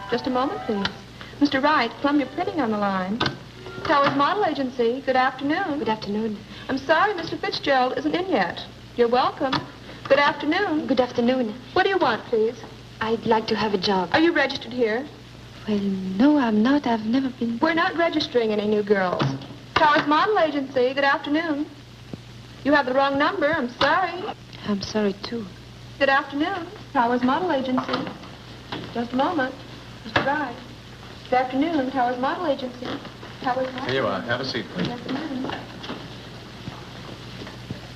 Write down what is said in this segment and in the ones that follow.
Just a moment, please. Mr. Wright, Columbia Printing on the line. Towers Model Agency. Good afternoon. Good afternoon. I'm sorry Mr. Fitzgerald isn't in yet. You're welcome. Good afternoon. Good afternoon. What do you want, please? I'd like to have a job. Are you registered here? Well, no, I'm not. I've never been... We're not registering any new girls. Towers Model Agency. Good afternoon. You have the wrong number. I'm sorry. I'm sorry, too. Good afternoon. Towers Model Agency. Just a moment. Mr. Wright. Good afternoon, Towers Model Agency. Towers Model. Here you are. Have a seat, please. Good afternoon.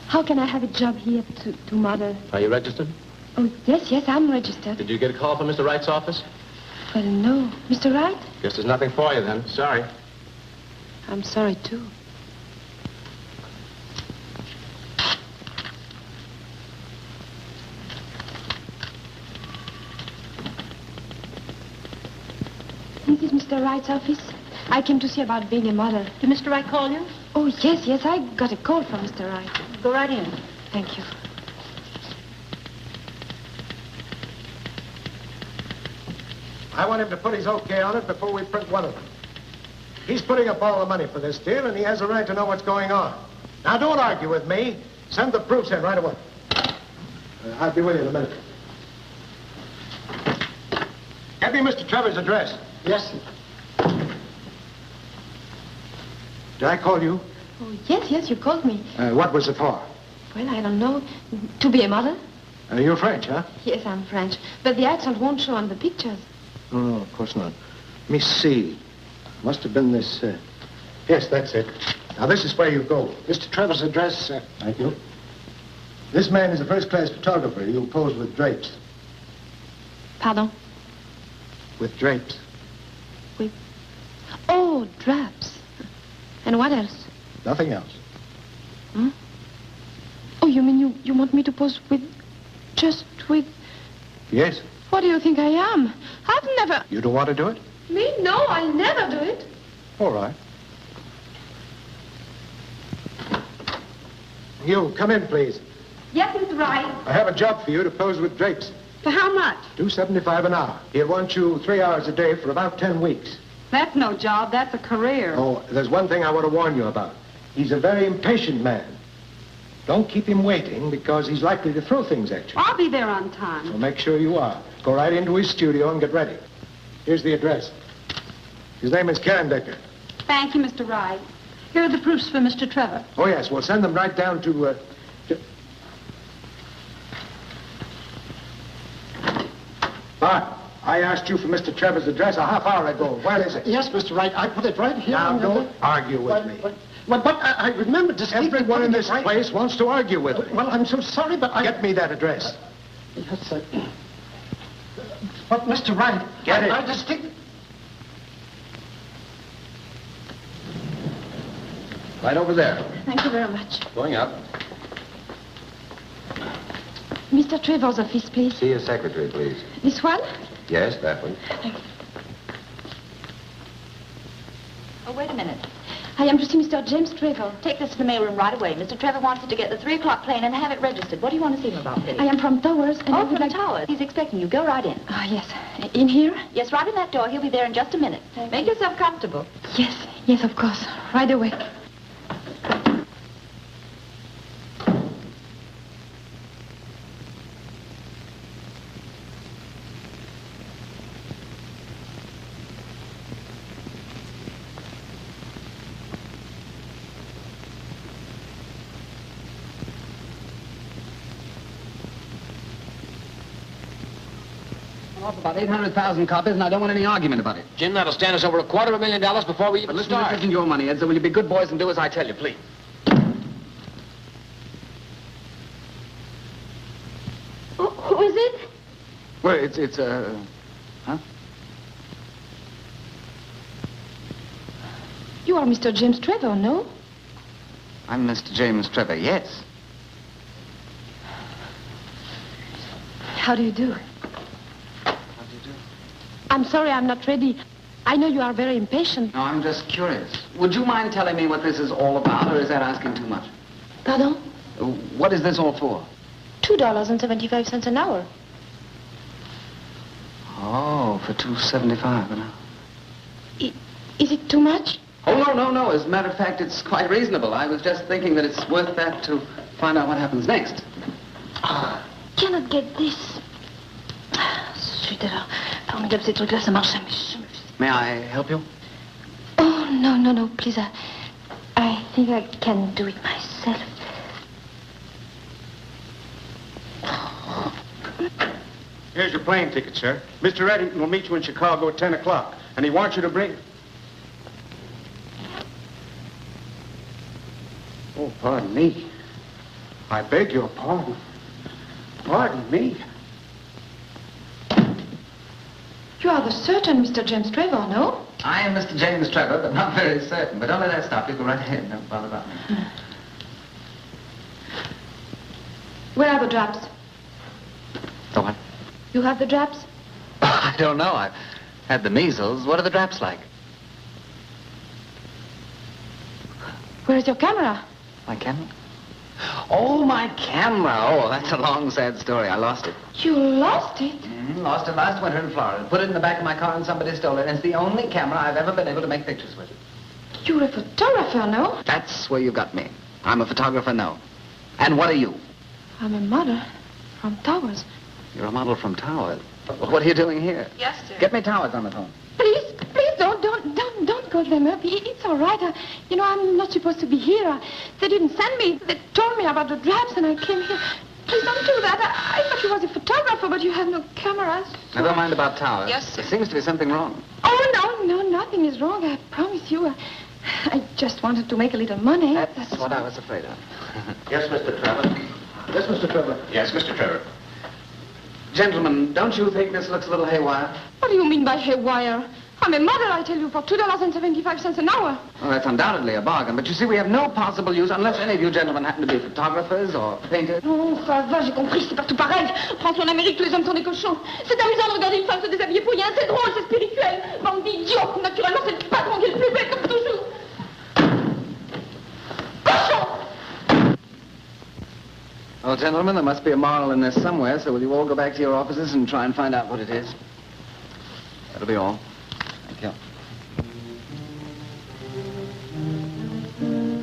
How can I have a job here to model? Are you registered? Oh, yes, I'm registered. Did you get a call from Mr. Wright's office? Well, no. Mr. Wright? Guess there's nothing for you then. Sorry. I'm sorry, too. This is Mr. Wright's office. I came to see about being a model. Did Mr. Wright call you? Oh, yes, I got a call from Mr. Wright. Go right in. Thank you. I want him to put his okay on it before we print one of them. He's putting up all the money for this deal, and he has a right to know what's going on. Now, don't argue with me. Send the proofs in right away. I'll be with you in a minute. Get me Mr. Trevor's address. Yes, sir. Did I call you? Oh, yes, you called me. What was it for? Well, I don't know. To be a model? You're French, huh? Yes, I'm French. But the accent won't show on the pictures. Oh, no, of course not. Let me see. Must have been this, Yes, that's it. Now, this is where you go. Mr. Trevor's address, sir. Thank you. This man is a first-class photographer. He'll pose with drapes. Pardon? With drapes. With... Oh, drapes. And what else? Nothing else. Hmm? Oh, you mean you want me to pose with... just with... Yes. What do you think I am? I've never... You don't want to do it? Me? No, I never do it. All right. You, come in, please. Yes, Mr. Wright. I have a job for you to pose with drapes. For how much? $2.75 an hour. He'll want you 3 hours a day for about 10 weeks. That's no job. That's a career. Oh, there's one thing I want to warn you about. He's a very impatient man. Don't keep him waiting because he's likely to throw things at you. I'll be there on time. So make sure you are. Go right into his studio and get ready. Here's the address. His name is Decker. Thank you, Mr. Wright. Here are the proofs for Mr. Trevor. Oh, yes. We'll send them right down to... Bart, I asked you for Mr. Trevor's address a half hour ago. Where is it? Yes, Mr. Wright. I put it right here. Now, don't argue with me. But I remember distinctly... Everyone in this place wants to argue with me. Well, I'm so sorry, but I... Get me that address. Yes, sir. But, Mr. Wright... Get it. I distinctly... Right over there. Thank you very much. Going up. Mr. Trevor's office, please. See his secretary, please. This one? Yes, that one. Thank you. Oh, wait a minute. I am to see Mr. James Trevor. Take this to the mailroom right away. Mr. Trevor wants you to get the 3 o'clock plane and have it registered. What do you want to see him about, Felix? I am from Towers, and I Oh, would from like... Towers. He's expecting you. Go right in. Oh, yes. In here? Yes, right in that door. He'll be there in just a minute. Make yourself comfortable. Yes, of course. Right away. Off about 800,000 copies, and I don't want any argument about it. Jim, that'll stand us over $250,000 before we even But listen, start. this isn't your money, Ed, so will you be good boys and do as I tell you, please? Who is it? Well, huh? You are Mr. James Trevor, no? I'm Mr. James Trevor, yes. How do you do? How do you do? I'm sorry I'm not ready. I know you are very impatient. No, I'm just curious. Would you mind telling me what this is all about, or is that asking too much? Pardon? What is this all for? $2.75 an hour. Oh, for $2.75 an hour. Is it too much? Oh, no. As a matter of fact, it's quite reasonable. I was just thinking that it's worth that to find out what happens next. Cannot get this. Zut alors. Formidable, ces trucs-là, ça marche jamais. May I help you? Oh, no, please. I think I can do it myself. Here's your plane ticket, sir. Mr. Reddington will meet you in Chicago at 10 o'clock, and he wants you to bring... Oh, pardon me. I beg your pardon. Pardon me. You are the certain Mr. James Trevor, no? I am Mr. James Trevor, but not very certain. But don't let that stop you. Go right ahead. Don't bother about me. Where are the drops? The what? You have the drops? I don't know. I've had the measles. What are the drops like? Where is your camera? My camera? Oh, my camera. Oh, that's a long, sad story. I lost it. You lost it? Lost it last winter in Florida. Put it in the back of my car and somebody stole it. And it's the only camera I've ever been able to make pictures with. You're a photographer, no? That's where you got me. I'm a photographer, no. And what are you? I'm a model from Towers. You're a model from Towers. What are you doing here? Yes, sir. Get me Towers on the phone. Please, don't call them up. It's all right. I'm not supposed to be here. They didn't send me. They told me about the drops and I came here. Please don't do that. I thought you was a photographer, but you have no cameras. So... Never mind about Towers. Yes, sir. There seems to be something wrong. Oh, no, nothing is wrong. I promise you. I just wanted to make a little money. That's what I was afraid of. Yes, Mr. Trevor. Yes, Mr. Trevor. Yes, Mr. Trevor. Gentlemen, don't you think this looks a little haywire? What do you mean by haywire? I'm a model, I tell you, for $2.75 an hour. Well, that's undoubtedly a bargain, but you see, we have no possible use unless any of you gentlemen happen to be photographers or painters. Oh, ça va, j'ai compris, c'est partout pareil. Rentre en Amérique, tous les hommes sont des cochons. C'est amusant de regarder une femme se déshabiller pour rien, c'est drôle, c'est spirituel. Bande d'idiots, naturellement, c'est le patron qui est le plus bête, comme toujours. Cochon! Well, gentlemen, there must be a moral in this somewhere, so will you all go back to your offices and try and find out what it is? That'll be all. Thank you.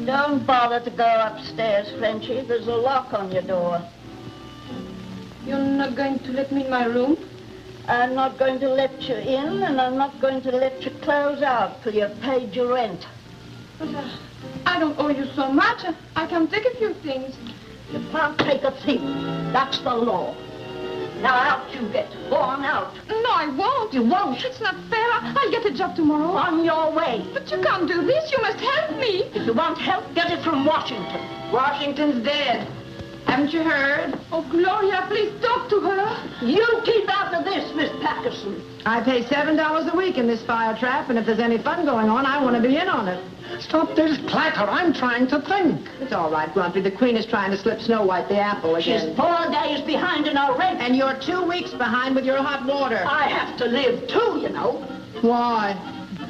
Don't bother to go upstairs, Frenchie. There's a lock on your door. You're not going to let me in my room? I'm not going to let you in, and I'm not going to let you close out till you've paid your rent. But I don't owe you so much. I can take a few things. You can't take a thing. That's the law. Now out you get. Go on out. No, I won't. You won't. It's not fair. I'll get a job tomorrow. On your way. But you can't do this. You must help me. If you want help, get it from Washington. Washington's dead. Haven't you heard? Oh, Gloria, please talk to her. You keep out of this, Miss Patterson. I pay $7 a week in this fire trap, and if there's any fun going on, I want to be in on it. Stop this clatter. I'm trying to think. It's all right, Grumpy. The Queen is trying to slip Snow White the apple again. She's 4 days behind in her rent. And you're 2 weeks behind with your hot water. I have to live, too, you know. Why?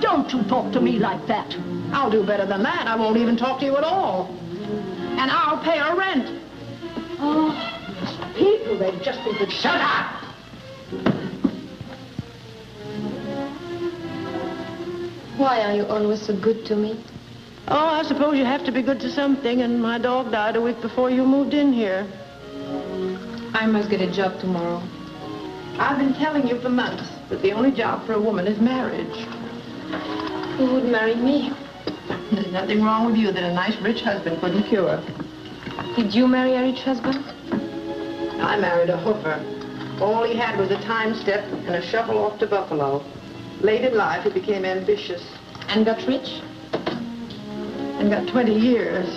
Don't you talk to me like that. I'll do better than that. I won't even talk to you at all. And I'll pay her rent. Oh, these people, they've just been to shut up. Why are you always so good to me? Oh, I suppose you have to be good to something, and my dog died a week before you moved in here. I must get a job tomorrow. I've been telling you for months that the only job for a woman is marriage. Who would marry me? There's nothing wrong with you that a nice, rich husband couldn't cure. Did you marry a rich husband? I married a hooker. All he had was a time step and a shuffle off to Buffalo. Late in life, he became ambitious. And got rich? And got 20 years.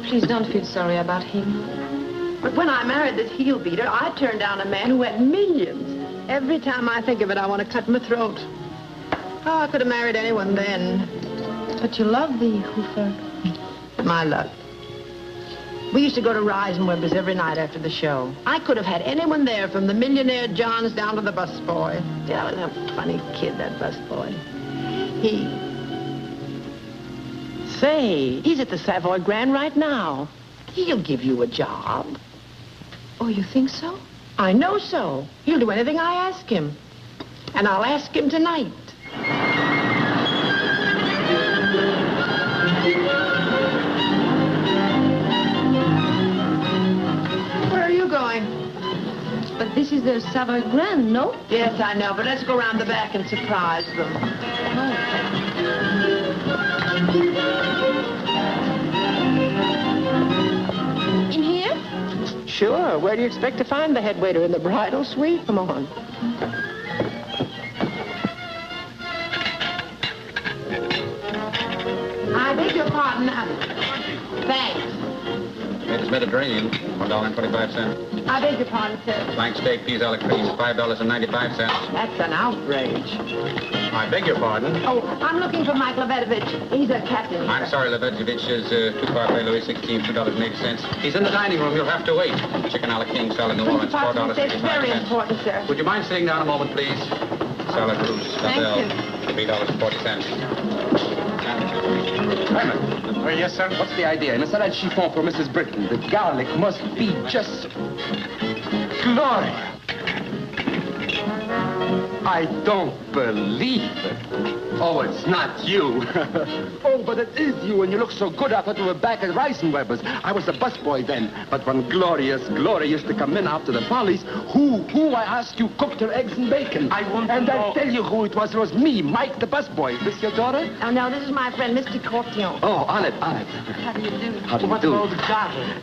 Please don't feel sorry about him. But when I married this heel beater, I turned down a man who had millions. Every time I think of it, I want to cut my throat. Oh, I could have married anyone then. But you love the Hoofer. My luck. We used to go to Reisenweber's every night after the show. I could have had anyone there, from the millionaire Johns down to the busboy. Yeah, was a funny kid, that busboy. Say, he's at the Savoy Grand right now. He'll give you a job. Oh, you think so? I know so. He'll do anything I ask him. And I'll ask him tonight. Where are you going? But this is the Savoy Grand, no? Yes, I know, but let's go around the back and surprise them. In here? Sure. Where do you expect to find the head waiter? In the bridal suite? Come on. I beg your pardon. Thanks. It's Mediterranean, $1.25. I beg your pardon, sir. Flank steak, peas a la cream, $5.95. That's an outrage. I beg your pardon. Oh, I'm looking for Mike Levedovich. He's a captain. I'm sorry, Levedovich is 2 Parkway, Louis 16, $2.80. He's in the dining room. You'll have to wait. Chicken a la king, salad New Orleans, It's very $4.65. important, sir. Would you mind sitting down a moment, please? Salad Bruce, Thank $3.40. Herman. Yes, sir. What's the idea? In a salad chiffon for Mrs. Burton, the garlic must be just... Gloria! I don't believe it. Oh, it's not you. Oh, but it is you, and you look so good. I thought you were back at Reisenweber's. I was a busboy then. But when Gloria used to come in after the follies, who, I ask you, cooked her eggs and bacon? I won't And I'll tell you who it was. It was me, Mike the busboy. Is this your daughter? Oh, no, this is my friend, Mr. Cortion. Oh, on it. How do you do? How do you do?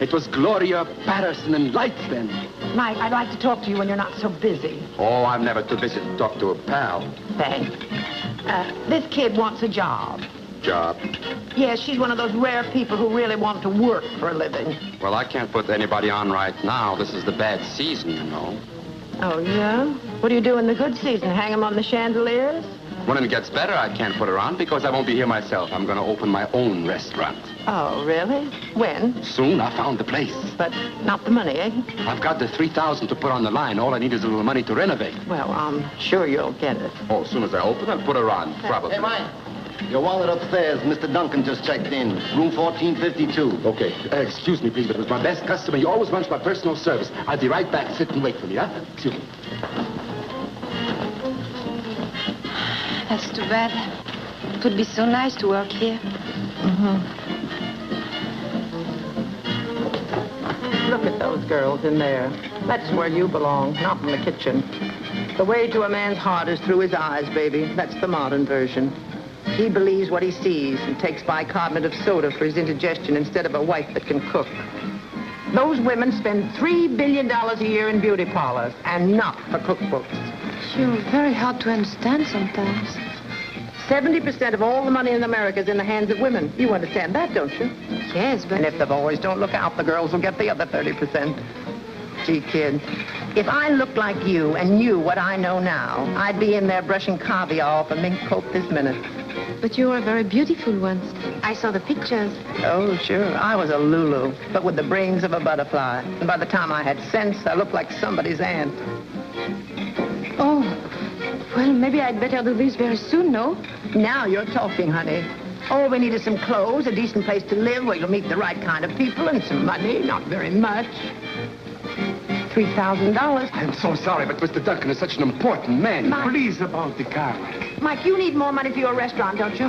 It was Gloria, Patterson, and Lights then. Mike, I'd like to talk to you when you're not so busy. Oh, I'm never too busy to talk to a pal. Thanks. This kid wants a job. Job? Yes, she's one of those rare people who really want to work for a living. Well, I can't put anybody on right now. This is the bad season, you know. Oh, yeah? What do you do in the good season? Hang them on the chandeliers? When it gets better, I can't put her on because I won't be here myself. I'm going to open my own restaurant. Oh, really? When? Soon. I found the place. But not the money, eh? I've got the $3,000 to put on the line. All I need is a little money to renovate. Well, I'm sure you'll get it. Oh, as soon as I open, I'll put her on, probably. Hey, Mike. Your wallet upstairs. Mr. Duncan just checked in. Room 1452. Okay. Excuse me, please, but it was my best customer. He always wants my personal service. I'll be right back. Sit and wait for me, huh? Excuse me. That's too bad. It would be so nice to work here. Look at those girls in there. That's where you belong, not in the kitchen. The way to a man's heart is through his eyes, baby. That's the modern version. He believes what he sees and takes bicarbonate of soda for his indigestion instead of a wife that can cook. Those women spend $3 billion a year in beauty parlors and not for cookbooks. You're very hard to understand sometimes. 70% of all the money in America is in the hands of women. You understand that, don't you? Yes, but... And if the boys don't look out, the girls will get the other 30%. Gee, kid, if I looked like you and knew what I know now, I'd be in there brushing caviar off a mink coat this minute. But you were very beautiful once. I saw the pictures. Oh, sure. I was a Lulu, but with the brains of a butterfly. And by the time I had sense, I looked like somebody's aunt. Oh, well, maybe I'd better do this very soon, no? Now you're talking, honey. All we need is some clothes, a decent place to live where you'll meet the right kind of people, and some money, not very much. $3,000. I'm so sorry, but Mr. Duncan is such an important man. Mike. Please, about the garlic. Mike, you need more money for your restaurant, don't you?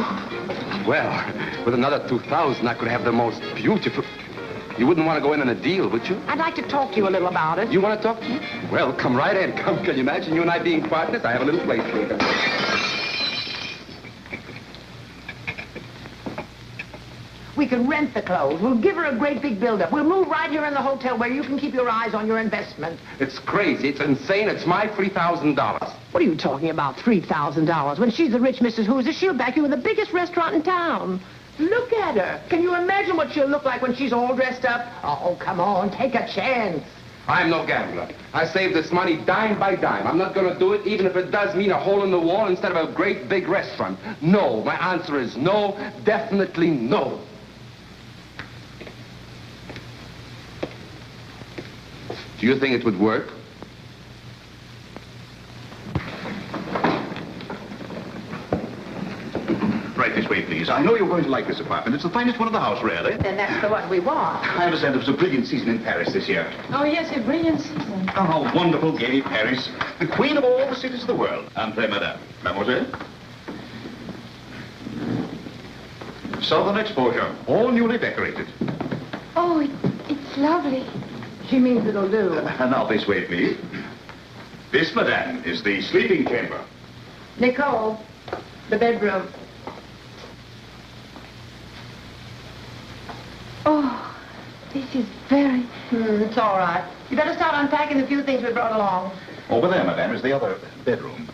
Well, with another $2,000, I could have the most beautiful... You wouldn't want to go in on a deal, would you? I'd like to talk to you a little about it. You want to talk to me? Well, come right in. Come, can you imagine you and I being partners? I have a little place for you. We can rent the clothes. We'll give her a great big build-up. We'll move right here in the hotel where you can keep your eyes on your investment. It's crazy. It's insane. It's my $3,000. What are you talking about, $3,000? When she's the rich Mrs. Hoosier, she'll back you in the biggest restaurant in town. Look at her. Can you imagine what she'll look like when she's all dressed up? Oh, come on, take a chance. I'm no gambler. I saved this money dime by dime. I'm not going to do it, even if it does mean a hole in the wall instead of a great big restaurant. No. My answer is no. Definitely no. Do you think it would work? Right this way, please. I know you're going to like this apartment. It's the finest one in the house, really. Then that's the one we want. I understand it was a brilliant season in Paris this year. Oh, yes, a brilliant season. Oh, how wonderful, gay Paris. The queen of all the cities of the world. Entrez, madame. Mademoiselle. Southern exposure, all newly decorated. Oh, it's lovely. She means it'll do. Now, this way, please. This, madame, is the sleeping chamber. Nicole, the bedroom. Oh, this is very... It's all right. You better start unpacking the few things we brought along. Over there, madame, is the other bedroom.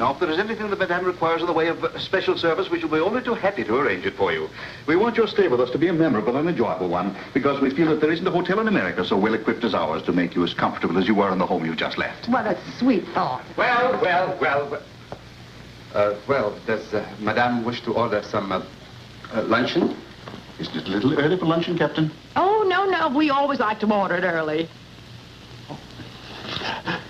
Now, if there is anything that madame requires in the way of special service, we shall be only too happy to arrange it for you. We want your stay with us to be a memorable and enjoyable one, because we feel that there isn't a hotel in America so well equipped as ours to make you as comfortable as you were in the home you just left. What a sweet thought. Well, does Madame wish to order some luncheon? Isn't it a little early for luncheon, Captain? Oh, no. We always like to order it early.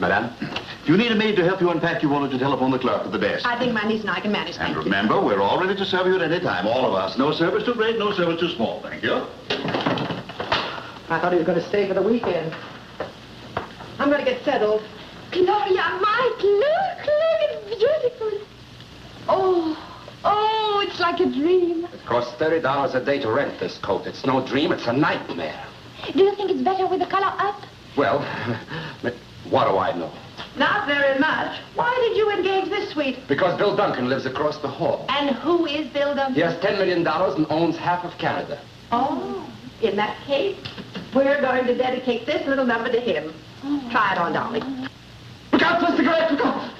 Madame? If you need a maid to help you unpack, you wanted to telephone the clerk at the desk. I think my niece and I can manage, And thank you. remember, we're all ready to serve you at any time, all of us. No service too great, no service too small. Thank you. I thought he was going to stay for the weekend. I'm going to get settled. Gloria, Mike, look, it's beautiful. Oh, it's like a dream. It costs $30 a day to rent this coat. It's no dream, it's a nightmare. Do you think it's better with the color up? Well, what do I know? Not very much. Why did you engage this suite? Because Bill Duncan lives across the hall. And who is Bill Duncan? He has $10 million and owns half of Canada. Oh, in that case, we're going to dedicate this little number to him. Try it on, darling. Look out for the cigarette, look out!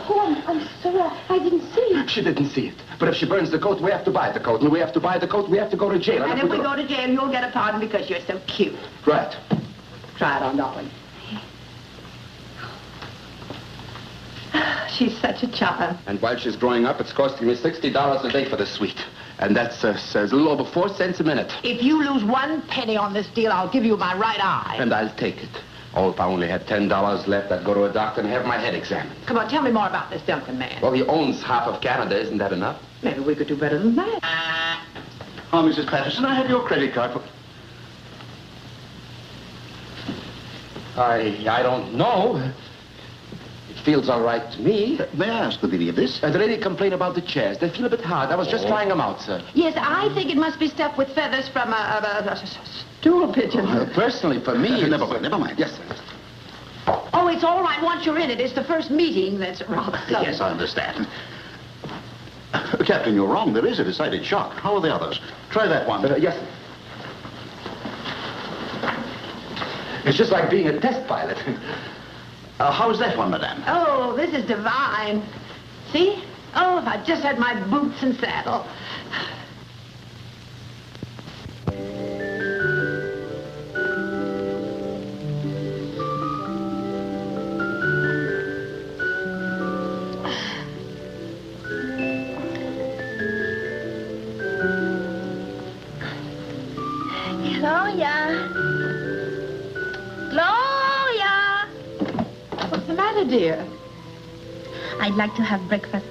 I'm sorry. I didn't see it. She didn't see it. But if she burns the coat, we have to buy the coat. And we have to buy the coat, we have to go to jail. And if we go to jail, you'll get a pardon because you're so cute. Right. Try it on, darling. She's such a charm. And while she's growing up, it's costing me $60 a day for the suite. And that's a little over 4 cents a minute. If you lose 1 penny on this deal, I'll give you my right eye. And I'll take it. Oh, if I only had $10 left, I'd go to a doctor and have my head examined. Come on, tell me more about this Duncan man. Well, he owns half of Canada. Isn't that enough? Maybe we could do better than that. Oh, Mrs. Patterson, I have your credit card for... I don't know. It feels all right to me. May I ask the meaning of this? The lady complained about the chairs. They feel a bit hard. I was just trying them out, sir. Yes, I think it must be stuffed with feathers from a stool pigeon. Personally, for me... Never mind. Yes, sir. Oh, it's all right once you're in it. It's the first meeting that's rather sudden. Yes, I understand. Captain, you're wrong. There is a decided shock. How are the others? Try that one. Yes, sir. It's just like being a test pilot. How's that one, madame? Oh, this is divine. See? Oh, if I just had my boots and saddle. Gloria. What's the matter, dear? I'd like to have breakfast.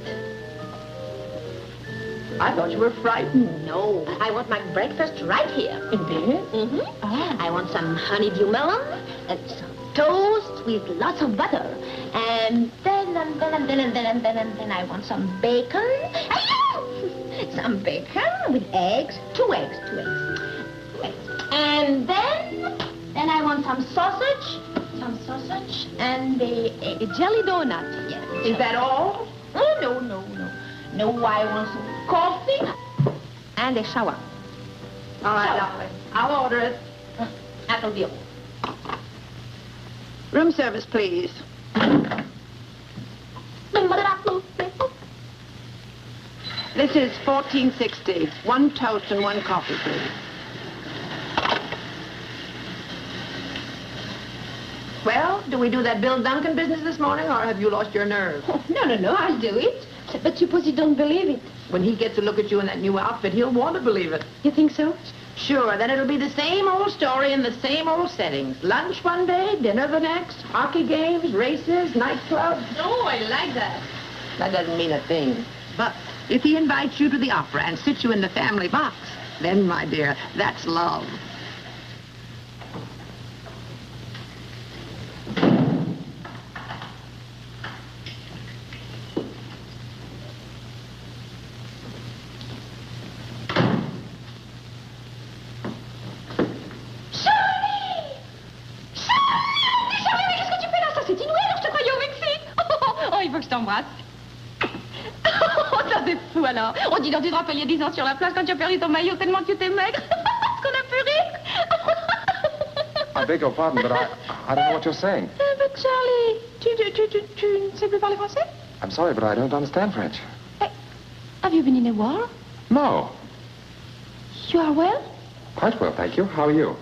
I thought you were frightened. No, I want my breakfast right here. In bed? Mm-hmm. Oh. I want some honeydew melon and some toast with lots of butter. And then I want some bacon. Some bacon with eggs. Two eggs. And then I want some sausage and a jelly donut. Yeah. Is that all? Oh, no, no, no. No, I want some coffee and a shower. All right, darling. I'll order it. That'll be all. Room service, please. This is 1460. 1 toast and 1 coffee, please. Well, do we do that Bill Duncan business this morning, or have you lost your nerve? No, I'll do it. But suppose you don't believe it. When he gets to look at you in that new outfit, he'll want to believe it. You think so? Sure, then it'll be the same old story in the same old settings. Lunch one day, dinner the next, hockey games, races, nightclubs. Oh, I like that. That doesn't mean a thing. But if he invites you to the opera and sits you in the family box, then, my dear, that's love. Oh, ça c'est fou alors. On dit donc tu te rappelles il y a 10 ans sur la plage quand tu as perdu ton maillot tellement que tu étais maigre. Qu'on a pu rire. I beg your pardon, but I don't know what you're saying. But Charlie, tu ne sais plus parler français? I'm sorry, but I don't understand French. Hey, have you been in a war? No. You are well? Quite well, thank you. How are you?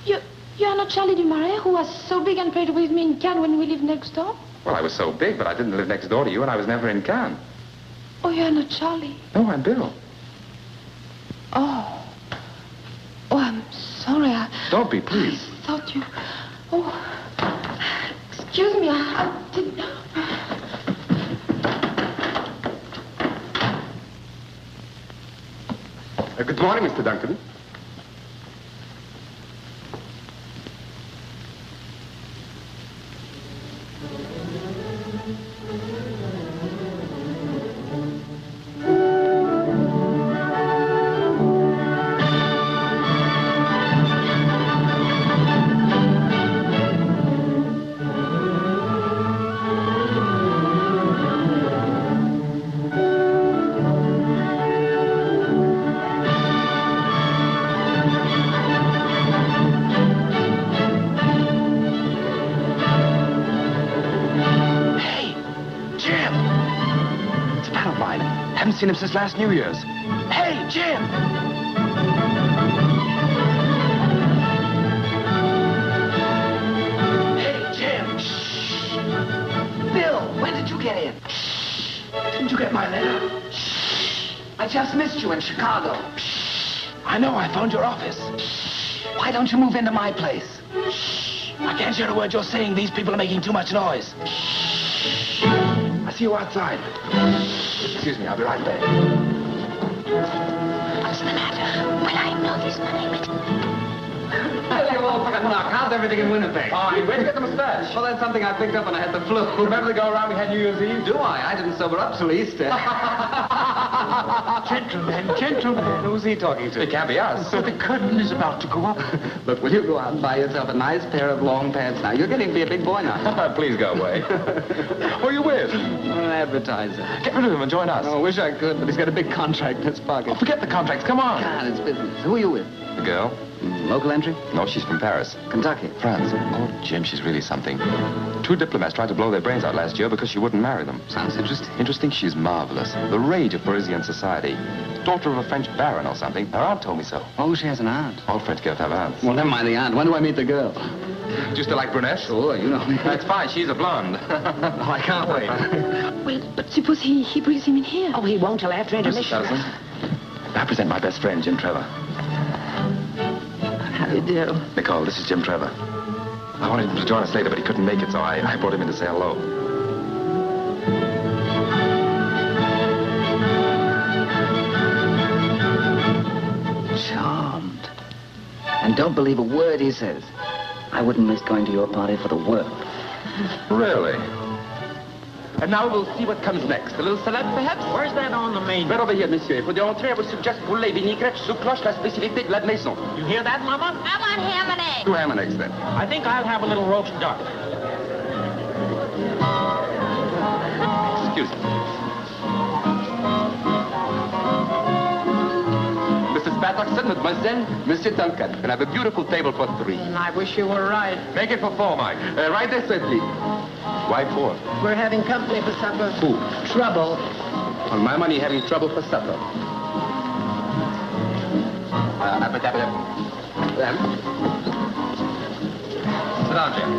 You are not Charlie du Marais, who was so big and played with me in Cannes when we lived next door? Well, I was so big, but I didn't live next door to you, and I was never in Cannes. Oh, you are not Charlie. No, I'm Bill. Oh, I'm sorry. Don't be, please. I thought you... Oh, excuse me, I didn't... Good morning, Mr. Duncan. Seen him since last New Year's. Hey, Jim! Hey, Jim! Shh! Bill, when did you get in? Shh! Didn't you get my letter? Shh! I just missed you in Chicago. Shh! I know, I phoned your office. Shh! Why don't you move into my place? Shh! I can't hear a word you're saying. These people are making too much noise. Shh! I see you outside. Excuse me, I'll be right back. What's the matter? Will I know this money? How's everything in Winnipeg? Fine. Where'd you get the mustache? Well, that's something I picked up when I had the flu. Remember the go-around we had New Year's Eve? Do I? I didn't sober up till Easter. Gentlemen. Who's he talking to? It can't be us. So the curtain is about to go up. Look, will you go out and buy yourself a nice pair of long pants now? You're getting to be a big boy now. Please go away. Who are you with? An advertiser. Get rid of him and join us. Oh, I wish I could, but he's got a big contract in his pocket. Oh, forget the contracts. Come on. God, it's business. Who are you with? The girl? Local entry? No, she's from Paris. Kentucky. France. Oh, Jim, she's really something. 2 diplomats tried to blow their brains out last year because she wouldn't marry them. Sounds interesting. Interesting? She's marvelous. The rage of Parisian society. Daughter of a French baron or something. Her aunt told me so. Oh, she has an aunt. All French girls have aunts. Well, never mind the aunt. When do I meet the girl? Do you still like brunettes? Sure, you know. That's fine. She's a blonde. Oh, I can't wait. Well, but suppose he brings him in here. Oh, he won't till after intermission. Doesn't. I present my best friend, Jim Trevor. How do you do? Nicole, this is Jim Trevor. I wanted him to join us later, but he couldn't make it, so I brought him in to say hello. Charmed. And don't believe a word he says. I wouldn't miss going to your party for the world. Really? And now we'll see what comes next. A little salad, perhaps? Where's that on the menu? Right over here, monsieur. Il faut d'entrée, I would suggest poulet vinaigrette sous cloche, la spécialité de la maison. You hear that, Mama? I want ham and eggs. 2 ham and eggs, then. I think I'll have a little roast duck. Excuse me. Mrs. Patterson, mademoiselle, Monsieur Duncan. And I have a beautiful table for 3. And I wish you were right. Make it for 4, Mike. Right this way, please. Why 4? We're having company for supper. Who? Trouble. On my money, having trouble for supper. Sit down, Jim.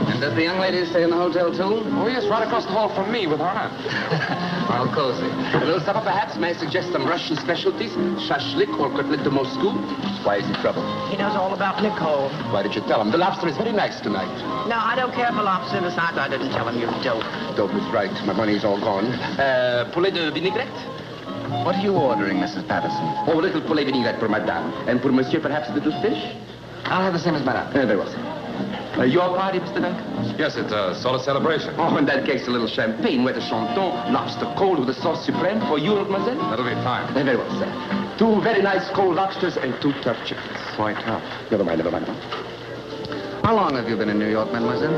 And does the young lady stay in the hotel, too? Oh, yes, right across the hall from me with her aunt. How cozy. A little supper, perhaps? May I suggest some Russian specialties? Shashlik or cutlet de Moscow? Why is he trouble? He knows all about Nicole. Why did you tell him? The lobster is very nice tonight. No, I don't care for lobster. Besides, I didn't tell him you're dope. Dope is right. My money's all gone. Poulet de vinaigrette? What are you ordering, Mrs. Patterson? Oh, a little poulet vinaigrette for madame. And for monsieur, perhaps a little fish? I'll have the same as madame. Very well, sir. Your party, Mr. Duncan? Yes, it's a sort of celebration. Oh, in that case, a little champagne, wet chanton, lobster cold with a sauce supreme for you, mademoiselle? That'll be fine. Very well, sir. 2 very nice cold lobsters and 2 turf chickens. Quite tough. Never mind, never mind. How long have you been in New York, mademoiselle?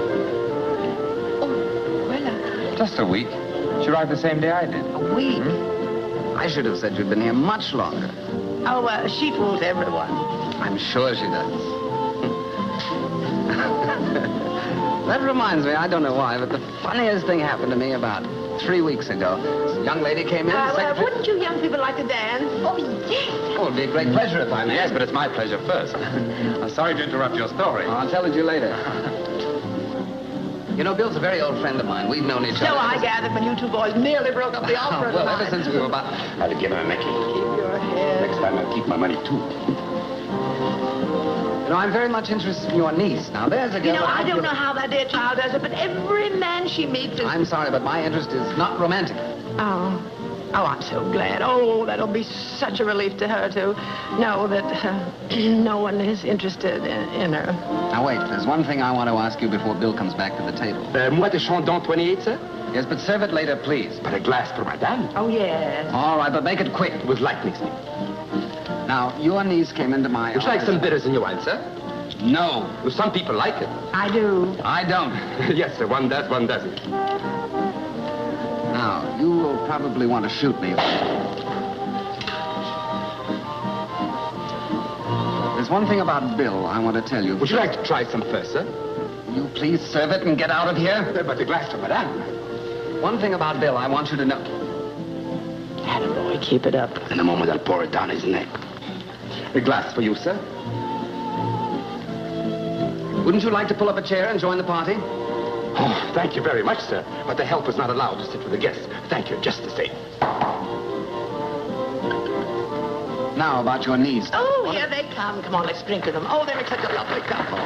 Just a week. She arrived the same day I did. A week? I should have said you'd been here much longer. Oh, she fools everyone. I'm sure she does. That reminds me, I don't know why, but the funniest thing happened to me about 3 weeks ago. This young lady came in, secretary... Wouldn't you young people like to dance? Oh, yes. Oh, it'd be a great pleasure if I may. Yes, but it's my pleasure first. I'm sorry to interrupt your story. I'll tell it you later. You know, Bill's a very old friend of mine. We've known each other. So I gathered when you two boys nearly broke up the opera Well, tonight. ever since we were about... I'll give her a necklace. Keep your head. Next time I'll keep my money, too. You know, I'm very much interested in your niece. Now, there's a girl... You know, I don't know how that dear child does it, but every man she meets is... I'm sorry, but my interest is not romantic. Oh. Oh, I'm so glad. Oh, that'll be such a relief to her to know that no one is interested in her. Now, wait. There's one thing I want to ask you before Bill comes back to the table. Moi de Chandon 28, sir? Yes, but serve it later, please. But a glass for madame. Oh, yes. All right, but make it quick. With lightning speed. Now, your niece came into my Would you like office- some bitters in your wine, sir? No. Well, some people like it. I do. I don't. Yes, sir. One does, one doesn't. Now, you will probably want to shoot me. There's one thing about Bill I want to tell you. Would you like to try some first, sir? You please serve it and get out of here? But the glass for madame. One thing about Bill I want you to know. Attaboy, keep it up. In a moment, I'll pour it down his neck. A glass for you, sir. Wouldn't you like to pull up a chair and join the party? Oh, thank you very much, sir. But the help is not allowed to sit with the guests. Thank you, just the same. Now, about your niece. Oh, here they come. Come on, let's drink to them. Oh, they make such a lovely couple.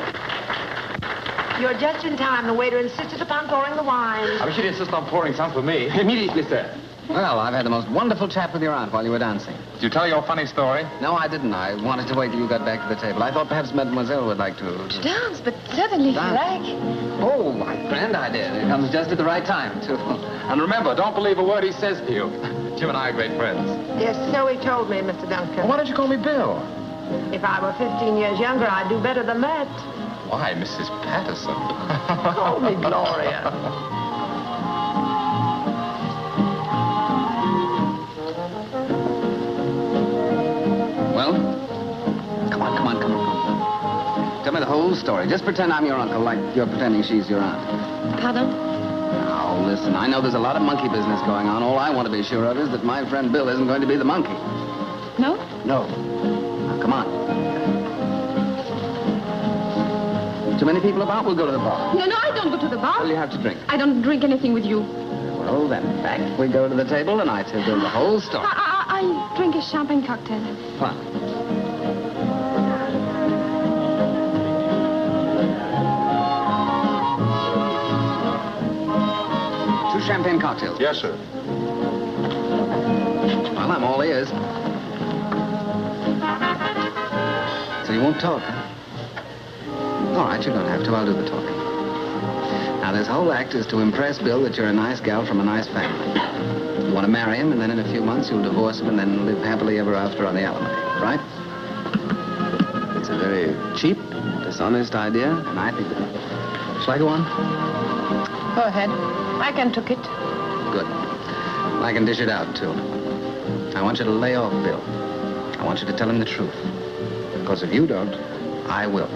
You're just in time. The waiter insisted upon pouring the wine. I wish you'd insist on pouring some for me. Immediately, sir. Well, I've had the most wonderful chat with your aunt while you were dancing. Did you tell your funny story? No, I didn't. I wanted to wait till you got back to the table. I thought perhaps mademoiselle would like to... Dance, but certainly if you like. Oh, my grand idea. It comes just at the right time, too. And remember, don't believe a word he says to you. Jim and I are great friends. Yes, so he told me, Mr. Duncan. Well, why don't you call me Bill? If I were 15 years younger, I'd do better than that. Why, Mrs. Patterson? Call me Gloria. Well? Come on. Tell me the whole story. Just pretend I'm your uncle, like you're pretending she's your aunt. Pardon? Now, listen, I know there's a lot of monkey business going on. All I want to be sure of is that my friend Bill isn't going to be the monkey. No? No. Now, come on. Too many people about? We'll go to the bar. No, I don't go to the bar. Well, you have to drink. I don't drink anything with you. Well, then, back we go to the table, and I tell Bill the whole story. I drink a champagne cocktail. Fine. Two champagne cocktails. Yes, sir. Well, I'm all ears. So you won't talk, huh? All right, you don't have to. I'll do the talking. Now, this whole act is to impress Bill that you're a nice gal from a nice family. You want to marry him, and then in a few months you'll divorce him and then live happily ever after on the alimony, right? It's a very cheap, dishonest idea, and I think that... Shall I go on? Go ahead. I can took it. Good. I can dish it out, too. I want you to lay off Bill. I want you to tell him the truth. Because if you don't, I will.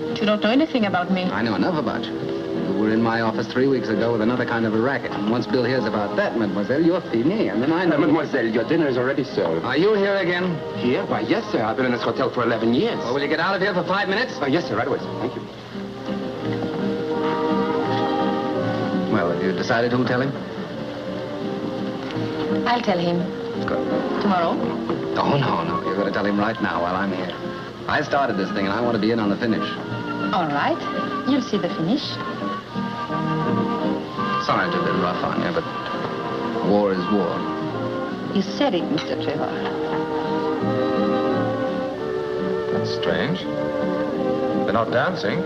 But you don't know anything about me. I know enough about you. You were in my office 3 weeks ago with another kind of a racket. And once Bill hears about that, mademoiselle, you're fini. And then I know... Mademoiselle, your dinner is already served. Are you here again? Here? Why, yes, sir. I've been in this hotel for 11 years. Well, will you get out of here for 5 minutes? Yes, sir. Right away, sir. Thank you. Well, have you decided who'll tell him? I'll tell him. Good. Tomorrow? Oh, no. You're going to tell him right now while I'm here. I started this thing, and I want to be in on the finish. All right. You'll see the finish. Sorry to be rough on you, but war is war. You said it, Mr. Trevor. That's strange. They're not dancing.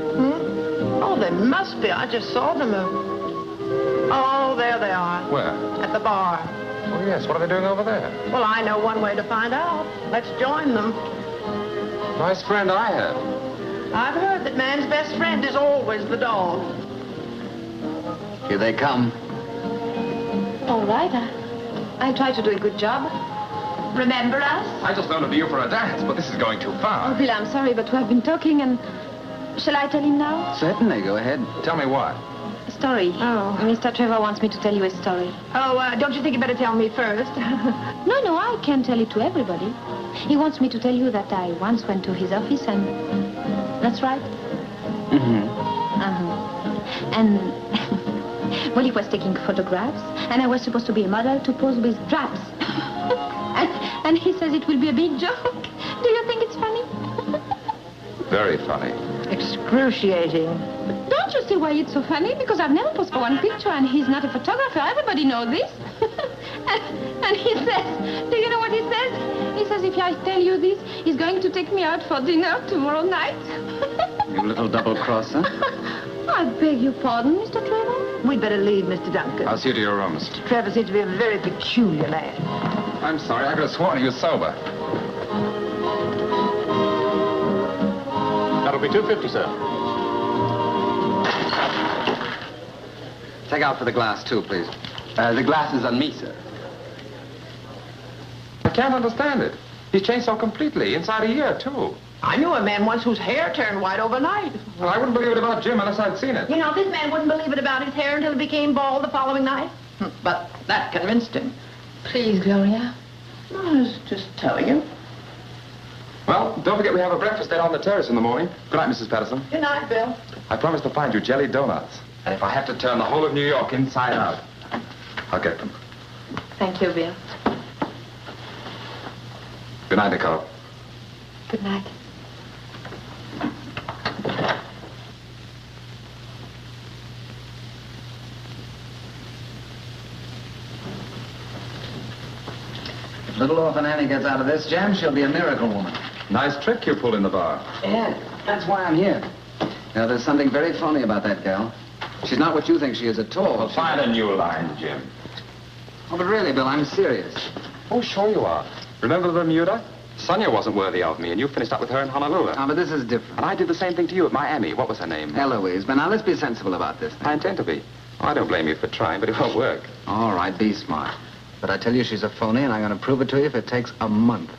Oh, they must be. I just saw them. Oh, there they are. Where? At the bar. Oh, yes. What are they doing over there? Well, I know one way to find out. Let's join them. Nice friend I have. I've heard that man's best friend is always the dog. Here they come. All right. I'll try to do a good job. Remember us? I just wanted you for a dance, but this is going too far. Oh, Bill, I'm sorry, but we have been talking and... Shall I tell him now? Certainly. Go ahead. Tell me what? A story. Oh. Mr. Trevor wants me to tell you a story. Oh, don't you think you better tell me first? No, I can't tell it to everybody. He wants me to tell you that I once went to his office and... That's right? Mm-hmm. And... well, he was taking photographs, and I was supposed to be a model to pose with straps. and he says it will be a big joke. Do you think it's funny? Very funny. Excruciating. Don't you see why it's so funny? Because I've never posed for one picture, and he's not a photographer. Everybody knows this. and he says, do you know what he says? He says if I tell you this, he's going to take me out for dinner tomorrow night. You little double-crosser. I beg your pardon, Mr. Trevor. We'd better leave, Mr. Duncan. I'll see you to your rooms. Trevor seems to be a very peculiar man. I'm sorry. I could have sworn he was sober. That'll be $2.50, sir. Take out for the glass, too, please. The glass is on me, sir. I can't understand it. He's changed so completely, inside a year, too. I knew a man once whose hair turned white overnight. Well, I wouldn't believe it about Jim unless I'd seen it. You know, this man wouldn't believe it about his hair until it became bald the following night. But that convinced him. Please, Gloria. I was just telling him. Well, don't forget we have a breakfast date on the terrace in the morning. Good night, Mrs. Patterson. Good night, Bill. I promise to find you jelly donuts. And if I have to turn the whole of New York inside out, I'll get them. Thank you, Bill. Good night, Nicole. Good night. If little orphan Annie gets out of this jam, she'll be a miracle woman. Nice trick you pulled in the bar. Yeah, that's why I'm here. Now, there's something very phony about that gal. She's not what you think she is at all. Well, find a new line, Jim. Oh, but really, Bill, I'm serious. Oh, sure you are. Remember the Bermuda? Sonia wasn't worthy of me, and you finished up with her in Honolulu. Oh, but this is different. And I did the same thing to you at Miami. What was her name? Eloise. But now, let's be sensible about this thing. I intend to be. Oh, I don't blame you for trying, but it won't work. All right, be smart. But I tell you she's a phony, and I'm going to prove it to you if it takes a month.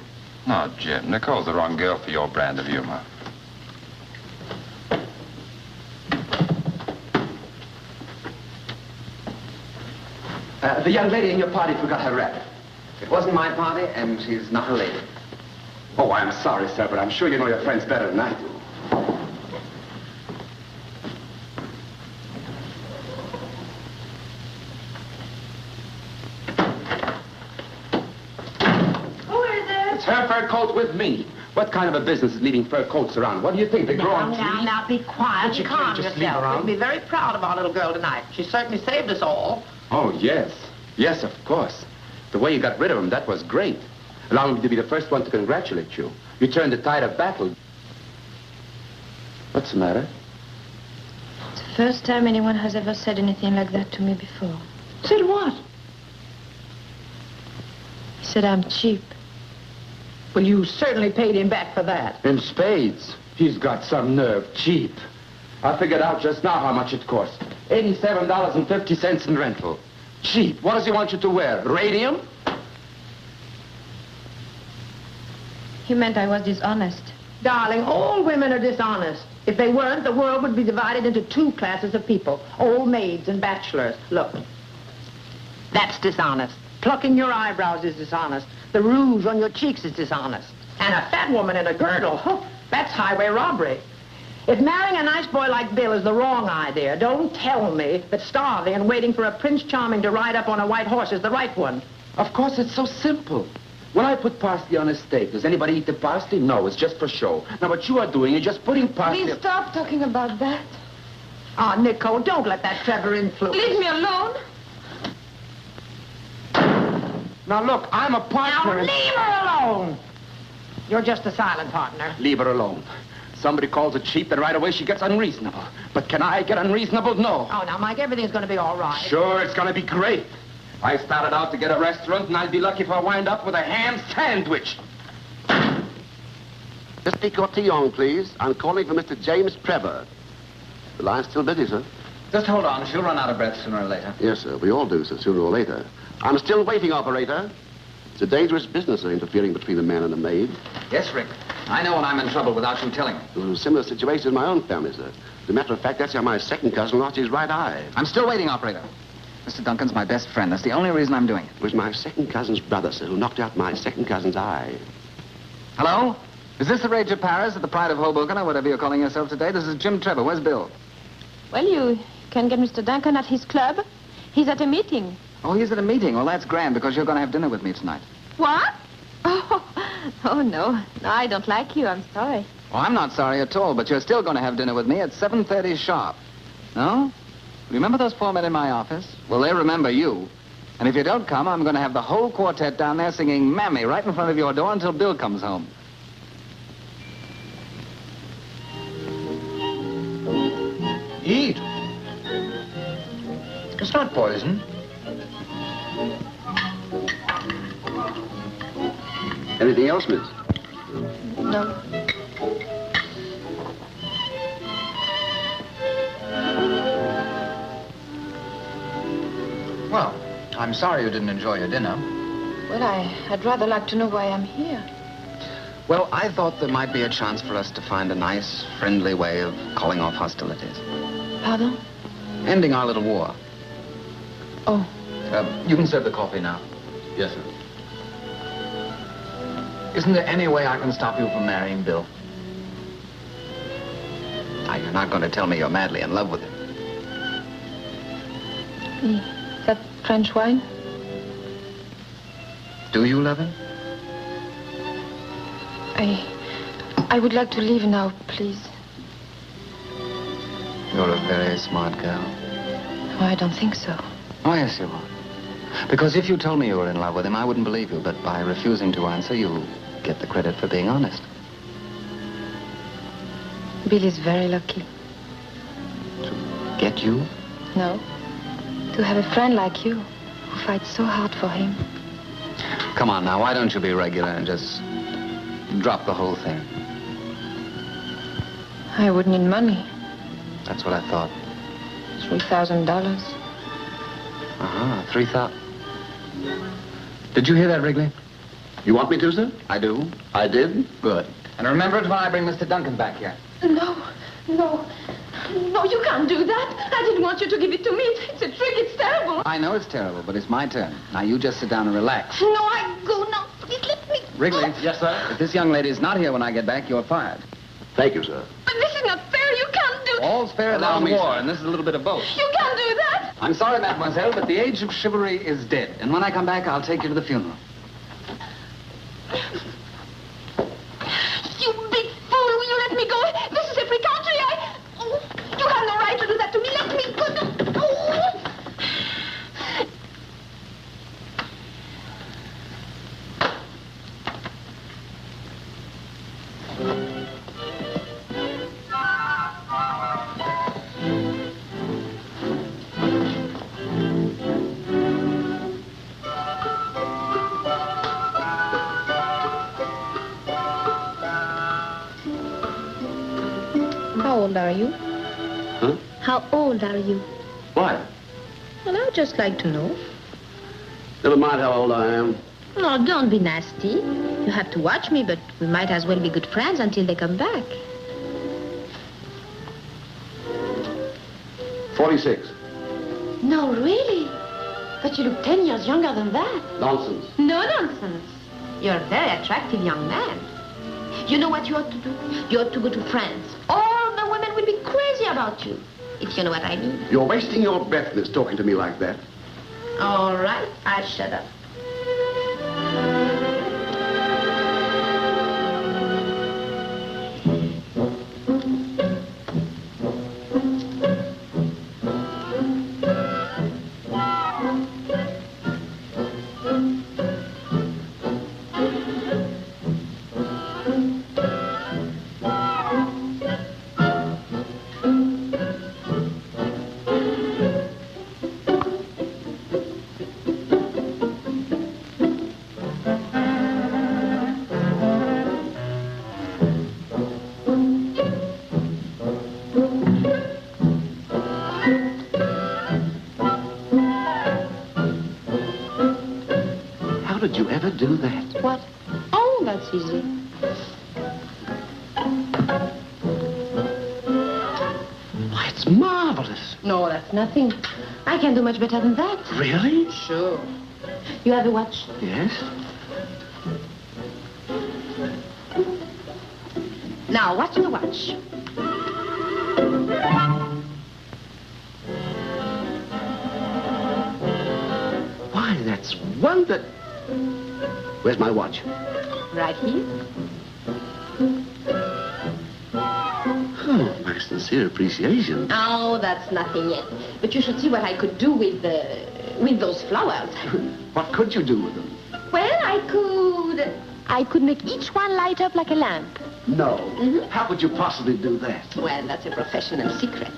No, Jim. Nicole's the wrong girl for your brand of humor. The young lady in your party forgot her wrap. It wasn't my party, and she's not a lady. Oh, I'm sorry, sir, but I'm sure you know your friends better than I do. Who is it? It's her fur coat with me. What kind of a business is leaving fur coats around? What do you think? They grow on trees? Now, be quiet. But you Calm can't just leave yourself. her on. We'll be very proud of our little girl tonight. She certainly saved us all. Oh, yes. Yes, of course. The way you got rid of him, that was great. Allow me to be the first one to congratulate you. You turned the tide of battle. What's the matter? It's the first time anyone has ever said anything like that to me before. Said what? He said I'm cheap. Well, you certainly paid him back for that. In spades. He's got some nerve. Cheap. I figured out just now how much it cost. $87.50 in rental. Cheap. What does he want you to wear? Radium? He meant I was dishonest. Darling, all women are dishonest. If they weren't, the world would be divided into two classes of people, old maids and bachelors. Look, that's dishonest. Plucking your eyebrows is dishonest. The rouge on your cheeks is dishonest. And a fat woman in a girdle, that's highway robbery. If marrying a nice boy like Bill is the wrong idea, don't tell me that starving and waiting for a Prince Charming to ride up on a white horse is the right one. Of course, it's so simple. When I put parsley on a steak, does anybody eat the parsley? No, it's just for show. Now, what you are doing, you're just putting parsley... Please stop talking about that. Oh, Nicole, don't let that Trevor influence. Leave me alone. Now, look, I'm a partner... Now, leave her alone. You're just a silent partner. Leave her alone. Somebody calls her cheap, then right away she gets unreasonable. But can I get unreasonable? No. Oh, now, Mike, everything's going to be all right. Sure, it's going to be great. I started out to get a restaurant, and I'd be lucky if I wind up with a ham sandwich. Mr. Cotillon, please. I'm calling for Mr. James Trevor. The line's still busy, sir. Just hold on. She'll run out of breath sooner or later. Yes, sir. We all do, sir, sooner or later. I'm still waiting, operator. It's a dangerous business, sir, interfering between a man and a maid. Yes, Rick. I know when I'm in trouble without you telling me. It was a similar situation in my own family, sir. As a matter of fact, that's how my second cousin lost his right eye. I'm still waiting, operator. Mr. Duncan's my best friend. That's the only reason I'm doing it. It was my second cousin's brother, sir, who knocked out my second cousin's eye. Hello? Is this the Rage of Paris at the Pride of Hoboken or whatever you're calling yourself today? This is Jim Trevor. Where's Bill? Well, you can get Mr. Duncan at his club. He's at a meeting. Oh, he's at a meeting. Well, that's grand because you're going to have dinner with me tonight. What? Oh, no. No, I don't like you. I'm sorry. Well, I'm not sorry at all, but you're still going to have dinner with me at 7:30 sharp. No? Remember those four men in my office? Well, they remember you. And if you don't come, I'm going to have the whole quartet down there singing Mammy right in front of your door until Bill comes home. Eat. It's not poison. Anything else, miss? No. Well, I'm sorry you didn't enjoy your dinner. Well, I'd rather like to know why I'm here. Well, I thought there might be a chance for us to find a nice, friendly way of calling off hostilities. Pardon? Ending our little war. Oh. You can serve the coffee now. Yes, sir. Isn't there any way I can stop you from marrying Bill? Now, you're not going to tell me you're madly in love with him. That French wine? Do you love him? I would like to leave now, please. You're a very smart girl. Oh, I don't think so. Oh, yes, you are. Because if you told me you were in love with him, I wouldn't believe you. But by refusing to answer, you get the credit for being honest. Bill is very lucky. To get you? No. To have a friend like you who fights so hard for him. Come on now, why don't you be regular and just drop the whole thing? I would need money. That's what I thought. $3,000. Uh-huh, 3,000. Did you hear that, Wrigley? You want me to, sir? I do. I did? Good. And remember it when I bring Mr. Duncan back here. No, you can't do that. I didn't want you to give it to me. It's a trick. It's terrible. I know it's terrible, but it's my turn. Now, you just sit down and relax. No, I go now. Please let me. Wrigley. Yes, sir? If this young lady is not here when I get back, you're fired. Thank you, sir. But this is not fair. You can't do that. All's fair in Allow me, war, sir. and this is a little bit of both. You can't do that. I'm sorry, mademoiselle, but the age of chivalry is dead. And when I come back, I'll take you to the funeral. You big fool. Will you let me go? This is a free country. You have no right to do that to me. Let me go. How old are you? Huh? How old are you? Why? Well, I'd just like to know. Never mind how old I am. No, don't be nasty. You have to watch me, but we might as well be good friends until they come back. 46. No, really? But you look 10 years younger than that. Nonsense. No nonsense. You're a very attractive young man. You know what you ought to do? You ought to go to France. All the women will be crazy about you, if you know what I mean. You're wasting your breath, miss, talking to me like that. All right, I'll shut up. Did you ever do that? What? Oh, that's easy. Why, it's marvelous. No, that's nothing. I can do much better than that. Really? Sure. You have a watch? Yes. Now, watch the watch. Why, that's wonderful. Where's my watch? Right here. Oh, my sincere appreciation. Oh, that's nothing yet. But you should see what I could do with those flowers. What could you do with them? Well, I could make each one light up like a lamp. No. How could you possibly do that? Well, that's a professional secret.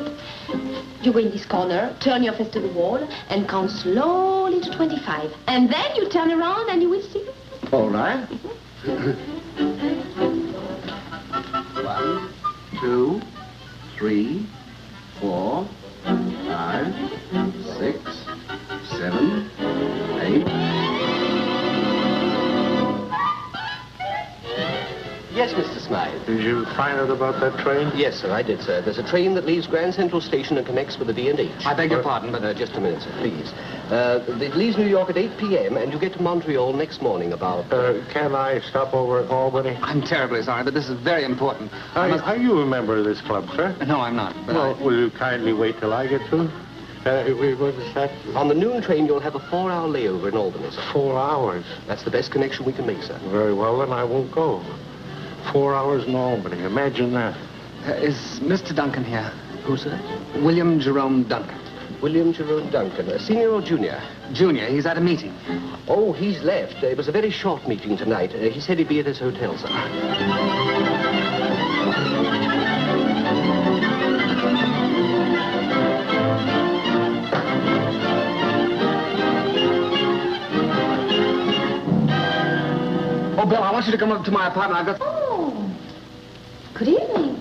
You go in this corner, turn your face to the wall, and count slowly to 25. And then you turn around and you will see. All right. 1, 2, 3, 4, 5, 6, 7, 8. Yes, Mr. Smythe. Did you find out about that train? Yes, sir, I did, sir. There's a train that leaves Grand Central Station and connects with the D&H. I beg your pardon, but just a minute, sir, please. It leaves New York at 8 p.m., and you get to Montreal next morning about... Can I stop over at Albany? I'm terribly sorry, but this is very important. Are you a member of this club, sir? No, I'm not. Well, will you kindly wait till I get through? What is that? On the noon train, you'll have a 4-hour layover in Albany, sir. 4 hours? That's the best connection we can make, sir. Very well, then I won't go. 4 hours in Albany. Imagine that. Is Mr. Duncan here? Who, sir? William Jerome Duncan. William Jerome Duncan. Senior or junior? Junior. He's at a meeting. Oh, he's left. It was a very short meeting tonight. He said he'd be at his hotel, sir. Oh, Bill, I want you to come up to my apartment. I've got... Oh, good evening.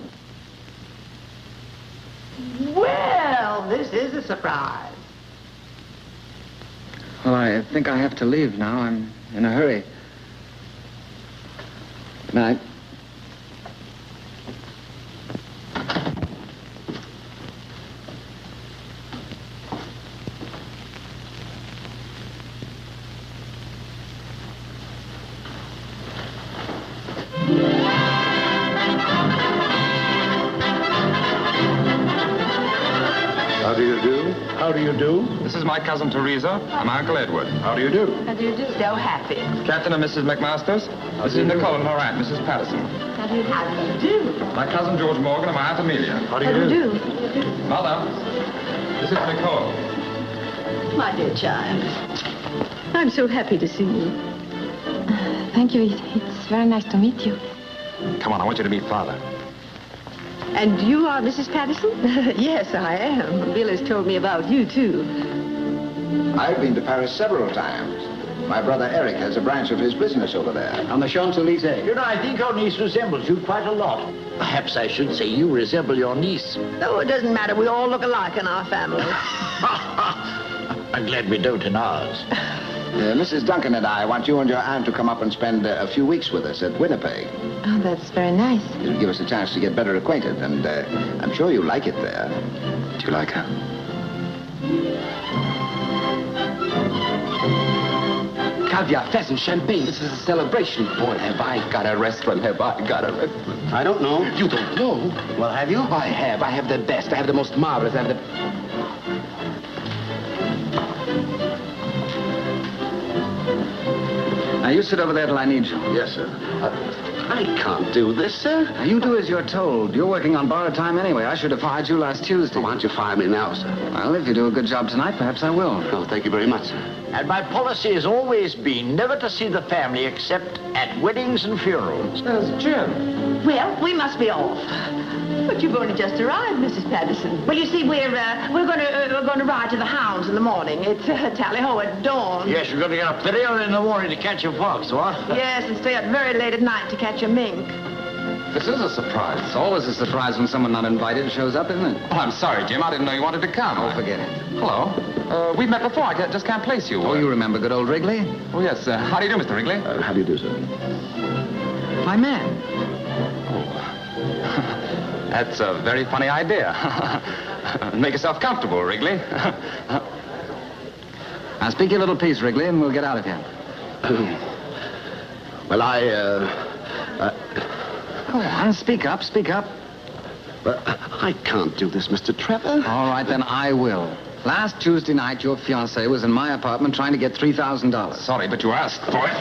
Well, this is a surprise. Well, I think I have to leave now. I'm in a hurry. Good night. How do you do? This is my cousin Teresa. I'm Uncle Edward. How do you do? How do you do? So happy. Captain and Mrs. McMasters. This is Nicole and her aunt, Mrs. Patterson. How do you do? My cousin George Morgan and my aunt Amelia. How do you do? Mother, this is Nicole. My dear child, I'm so happy to see you. Thank you. It's very nice to meet you. Come on, I want you to meet Father. And you are Mrs. Patterson? Yes, I am. Bill has told me about you, too. I've been to Paris several times. My brother Eric has a branch of his business over there. On the Champs-Élysées. You know, I think our niece resembles you quite a lot. Perhaps I should say you resemble your niece. No, it doesn't matter. We all look alike in our family. I'm glad we don't in ours. Mrs. Duncan and I want you and your aunt to come up and spend a few weeks with us at Winnipeg. Oh, that's very nice. It'll give us a chance to get better acquainted, and I'm sure you'll like it there. Do you like her? Caviar, pheasant, champagne. This is a celebration. Boy, have I got a restaurant. Have I got a restaurant. I don't know. You don't know? Well, have you? I have. I have the best. I have the most marvelous. I have the... Now, you sit over there till I need you. Yes, sir. I can't do this, sir. Now, you do as you're told. You're working on borrowed time anyway. I should have fired you last Tuesday. Why don't you fire me now, sir? Well, if you do a good job tonight, perhaps I will. Oh, thank you very much, sir. And my policy has always been never to see the family except at weddings and funerals. There's Jim. Well, we must be off. But you've only just arrived, Mrs. Patterson. Well, you see, we're going to ride to the hounds in the morning. It's tally-ho at dawn. Yes, you're going to get up very early in the morning to catch a fox, what? Yes, and stay up very late at night to catch a mink. This is a surprise. It's always a surprise when someone not invited shows up, isn't it? Oh, I'm sorry, Jim. I didn't know you wanted to come. Oh, forget it. Hello. We've met before. I just can't place you. Oh, you remember good old Wrigley? Oh, yes. How do you do, Mr. Wrigley? How do you do, sir? My man. That's a very funny idea. Make yourself comfortable, Wrigley. Now, speak your little piece, Wrigley, and we'll get out of here. Well, Go on, speak up, speak up. But I can't do this, Mr. Trevor. All right, then I will. Last Tuesday night, your fiancé was in my apartment trying to get $3,000. Sorry, but you asked for it.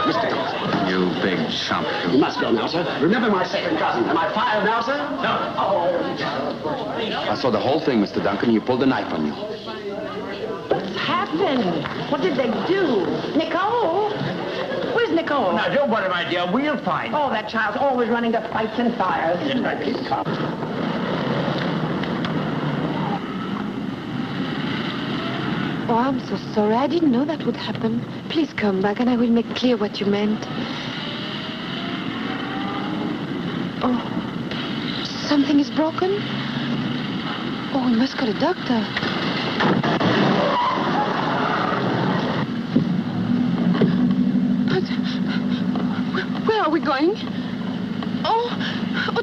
Mr. You big chump. You must go now, sir. Remember my second cousin. Am I fired now, sir? No. I saw the whole thing, Mr. Duncan. You pulled the knife on you. What's happened? What did they do? Nicole? Where's Nicole? Now, don't worry, my dear. We'll find her. Oh, that child's always running to fights and fires. Yes, I keep calm. Oh, I'm so sorry. I didn't know that would happen. Please come back and I will make clear what you meant. Oh, something is broken? Oh, we must call a doctor. But where are we going? Oh,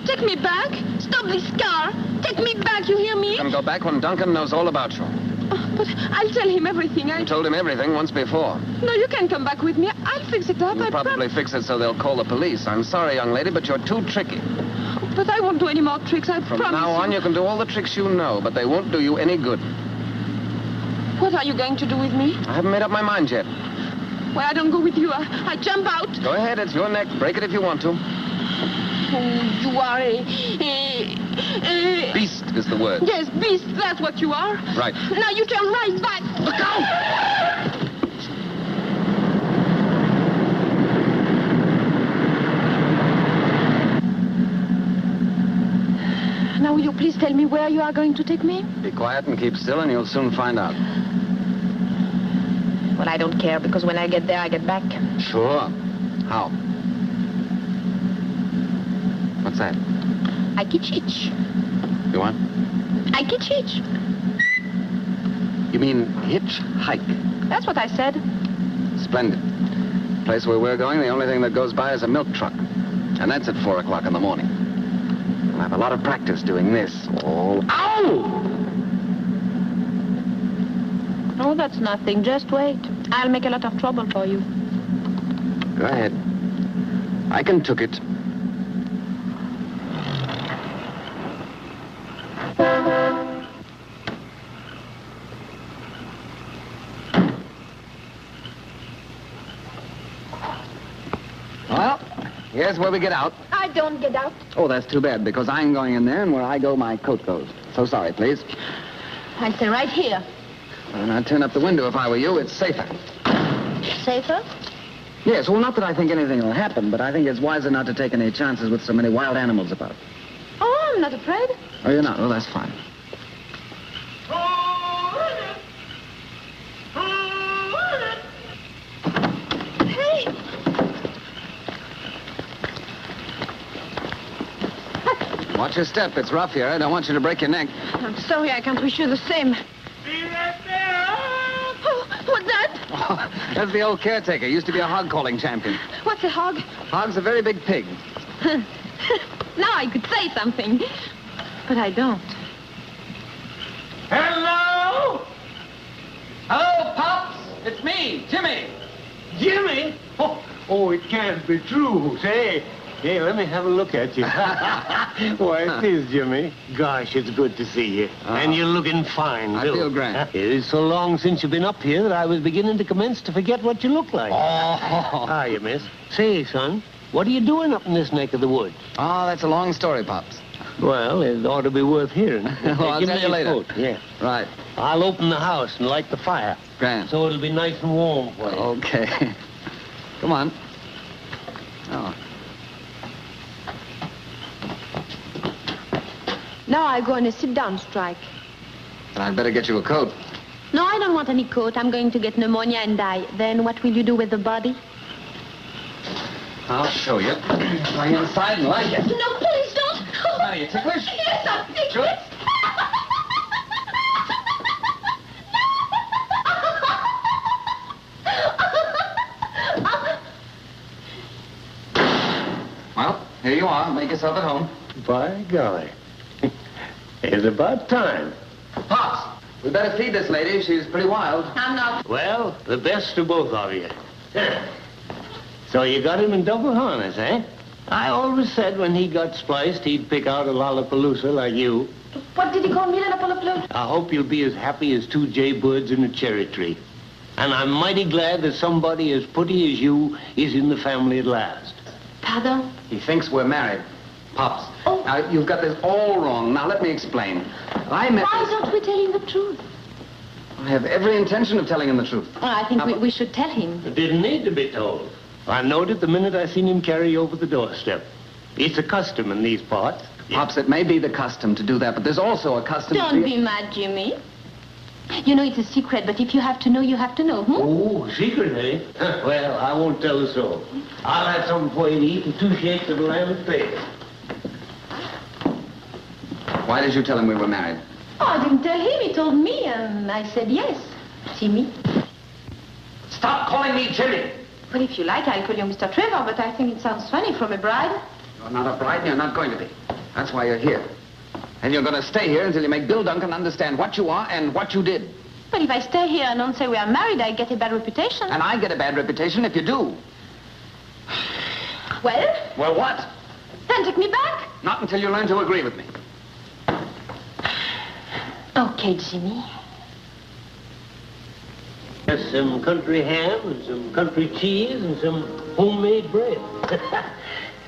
take me back. Stop this car. Take me back, you hear me? You can go back when Duncan knows all about you. But I'll tell him everything. You told him everything once before. No, you can come back with me. I'll fix it up. You'll probably fix it so they'll call the police. I'm sorry, young lady, but you're too tricky. But I won't do any more tricks, I From promise now on, you can do all the tricks you know, but they won't do you any good. What are you going to do with me? I haven't made up my mind yet. Well, I don't go with you. I jump out. Go ahead, it's your neck. Break it if you want to. Oh, you are a... Beast is the word. Yes, beast, that's what you are. Right. Now you turn right back. Look out! Now, will you please tell me where you are going to take me? Be quiet and keep still, and you'll soon find out. Well, I don't care, because when I get there, I get back. Sure. How? What's that? I kitch. You want? I kitch. You mean hitchhike? That's what I said. Splendid. The place where we're going, the only thing that goes by is a milk truck. And that's at 4 o'clock in the morning. We'll have a lot of practice doing this. Oh, ow! Oh, that's nothing. Just wait. I'll make a lot of trouble for you. Go ahead. I can took it. Well, here's where we get out. I don't get out. Oh, that's too bad, because I'm going in there, and where I go, my coat goes. So sorry, please. I stay right here. And I'd turn up the window if I were you. It's safer. Safer? Yes, well, not that I think anything will happen, but I think it's wiser not to take any chances with so many wild animals about. Oh, I'm not afraid. Oh, you're not? Well, that's fine. Watch your step. It's rough here. I don't want you to break your neck. I'm sorry, I can't wish you the same. Oh, what's that? Oh, that's the old caretaker. Used to be a hog-calling champion. What's a hog? Hog's a very big pig. Now I could say something, but I don't. Hello? Hello, Pops. It's me, Jimmy. Jimmy? Oh, it can't be true. Say, hey, let me have a look at you. Why, it is, Jimmy. Gosh, it's good to see you. And you're looking fine, I too. feel grand. It is so long since you've been up here that I was beginning to commence to forget what you look like. Oh. Hiya, miss. Say, son, what are you doing up in this neck of the woods? Oh, that's a long story, Pops. Well, it ought to be worth hearing. Well, I'll Give tell me you your later. coat. Yeah. Right. I'll open the house and light the fire. Grand. So it'll be nice and warm for you. Okay. Come on. Oh. Now I go on a sit-down strike. Then I'd better get you a coat. No, I don't want any coat. I'm going to get pneumonia and die. Then what will you do with the body? I'll show you. Lie inside and like it. No, please don't. Are you ticklish? Yes, I'm ticklish. Sure. Well, here you are. Make yourself at home. By golly. It's about time. Pops, we better feed this lady. She's pretty wild. I'm not. Well, the best of both of you. So you got him in double harness, eh? I always said when he got spliced, he'd pick out a lollapalooza like you. What did he call me, Lollapalooza? I hope you'll be as happy as two jaybirds in a cherry tree. And I'm mighty glad that somebody as pretty as you is in the family at last. Pardon? He thinks we're married. Pops. Oh. Now, you've got this all wrong. Now, let me explain. I met Why this... don't we tell him the truth? I have every intention of telling him the truth. Well, I think we should tell him. It didn't need to be told. I knowed it the minute I seen him carry you over the doorstep. It's a custom in these parts. Pops, it may be the custom to do that, but there's also a custom... Don't be mad, Jimmy. You know it's a secret, but if you have to know, you have to know, Oh, secret, eh? Well, I won't tell the soul. I'll have something for you to eat and 2 shakes of lamb and bacon. Why did you tell him we were married? Oh, I didn't tell him. He told me, and I said yes. Jimmy. Stop calling me Jimmy! Well, if you like, I'll call you Mr. Trevor, but I think it sounds funny from a bride. You're not a bride, and you're not going to be. That's why you're here. And you're going to stay here until you make Bill Duncan understand what you are and what you did. But if I stay here and don't say we are married, I get a bad reputation. And I get a bad reputation if you do. Well? Well, what? Then take me back. Not until you learn to agree with me. Okay, Jimmy. There's some country ham and some country cheese and some homemade bread.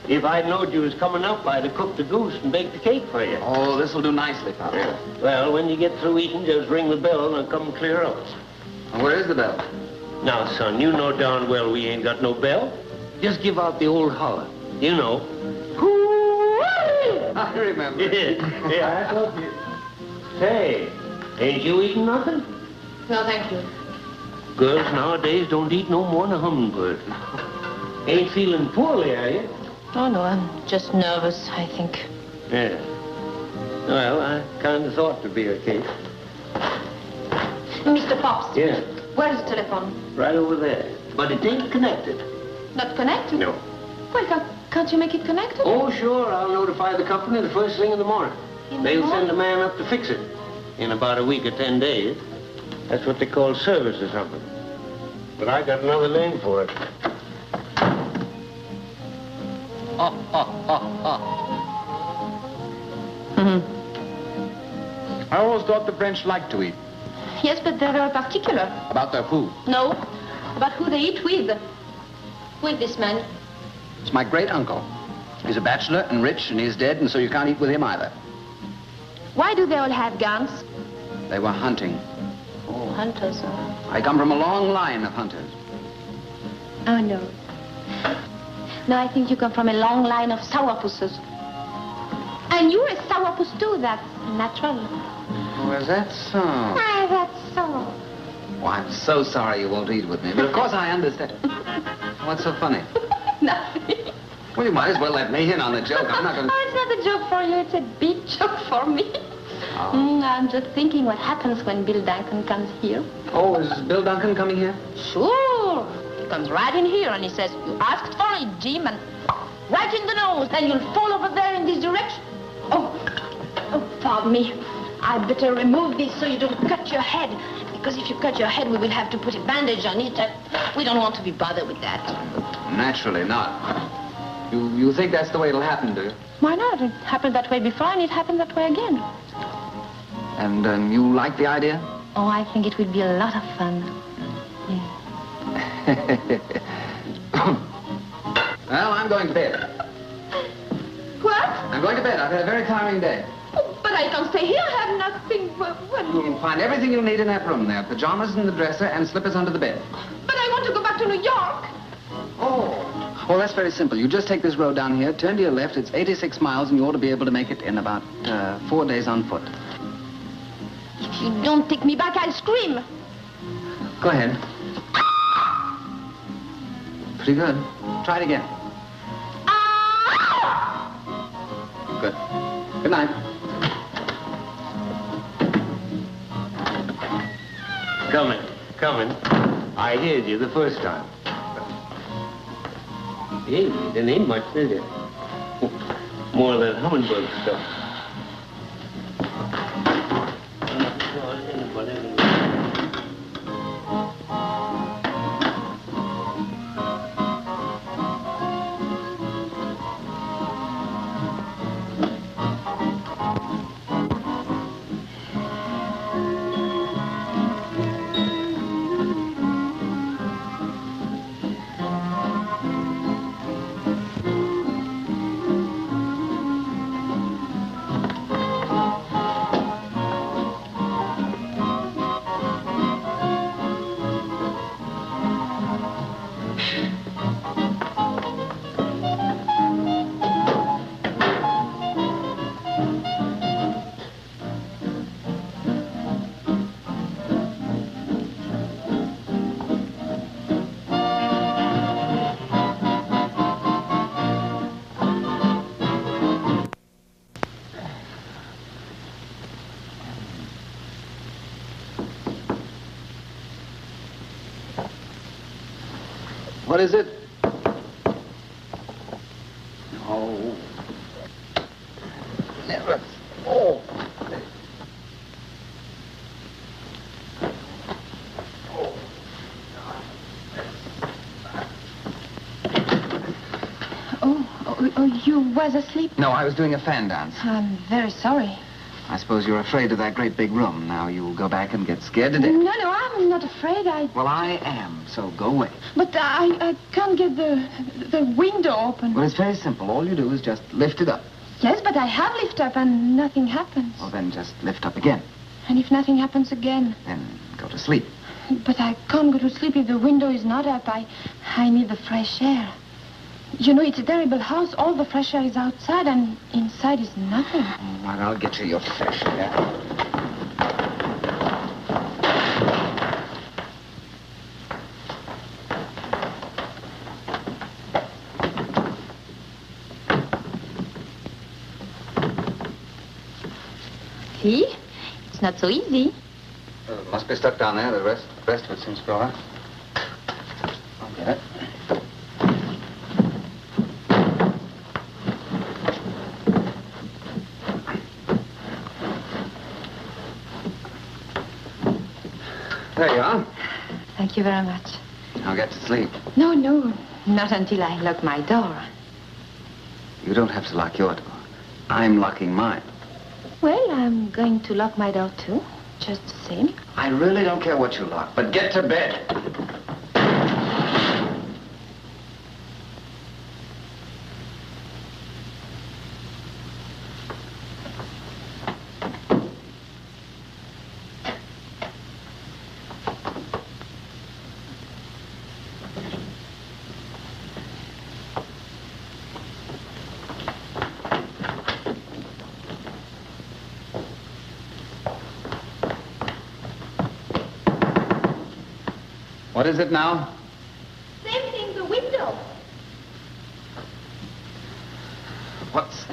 If I'd known you was coming up, I'd have cooked the goose and baked the cake for you. Oh, this'll do nicely, Pop. Well, when you get through eating, just ring the bell and I'll come clear up. Well, where is the bell? Now, son, you know darn well we ain't got no bell. Just give out the old holler. You know. I remember. Yeah, I told you. Say, ain't you eating nothing? No, thank you. Girls nowadays don't eat no more than a hummingbird. Ain't feeling poorly, are you? Oh, no, I'm just nervous, I think. Yeah. Well, I kind of thought to be a case. Mr. Pops. Yeah. Where's the telephone? Right over there. But it ain't connected. Not connected? No. Well, can't you make it connected? Oh, sure. I'll notify the company the first thing in the morning. They'll send a man up to fix it in about a week or 10 days. That's what they call service or something. But I got another name for it. I always thought the French liked to eat. Yes, but they're very particular. About their food. No, about who they eat with. Who is this man? It's my great-uncle. He's a bachelor and rich, and he's dead, and so you can't eat with him either. Why do they all have guns? They were hunting. Oh, hunters. I come from a long line of hunters. Oh, no. No, I think you come from a long line of sourpusses. And you're a sourpuss, too. That's natural. Oh, is that so? Ah, that's so. Oh, I'm so sorry you won't eat with me, but of course I understand. What's so funny? Nothing. Well, you might as well let me in on the joke. I'm not going to... Oh, it's not a joke for you. It's a big joke for me. Oh. I'm just thinking what happens when Bill Duncan comes here. Oh, is Bill Duncan coming here? Sure. He comes right in here and he says, you asked for it, Jim, and right in the nose, and you'll fall over there in this direction. Oh, pardon me. I better remove this so you don't cut your head. Because if you cut your head, we will have to put a bandage on it. We don't want to be bothered with that. Naturally not. You think that's the way it'll happen, do you? Why not? It happened that way before, and it happened that way again. And you like the idea? Oh, I think it would be a lot of fun. Yeah. Well, I'm going to bed. What? I'm going to bed. I've had a very tiring day. Oh, but I can't stay here. I have nothing. You'll find everything you'll need in that room there. Pajamas in the dresser and slippers under the bed. But I want to go back to New York. Oh, that's very simple. You just take this road down here, turn to your left. It's 86 miles, and you ought to be able to make it in about 4 days on foot. If you don't take me back, I'll scream. Go ahead. Pretty good. Try it again. Good. Good night. Coming. I heard you the first time. Hey, there ain't much, is it? More of that hummingbird stuff. What is it? Oh. Never. Oh. Oh, you was asleep? No, I was doing a fan dance. I'm very sorry. I suppose you're afraid of that great big room. Now you'll go back and get scared to death. No, I'm not afraid. Well, I am, so go away. But I can't get the window open. Well, it's very simple. All you do is just lift it up. Yes, but I have lifted up and nothing happens. Well, then just lift up again. And if nothing happens again? Then go to sleep. But I can't go to sleep if the window is not up. I need the fresh air. You know, it's a terrible house. All the fresh air is outside, and inside is nothing. All right, I'll get you your fresh air. See? It's not so easy. Must be stuck down there. The rest of it seems to go out. I'll get it. There you are. Thank you very much. I'll get to sleep. No, not until I lock my door. You don't have to lock your door. I'm locking mine. Well, I'm going to lock my door, too. Just the same. I really don't care what you lock, but get to bed. What is it now? Same thing, the window.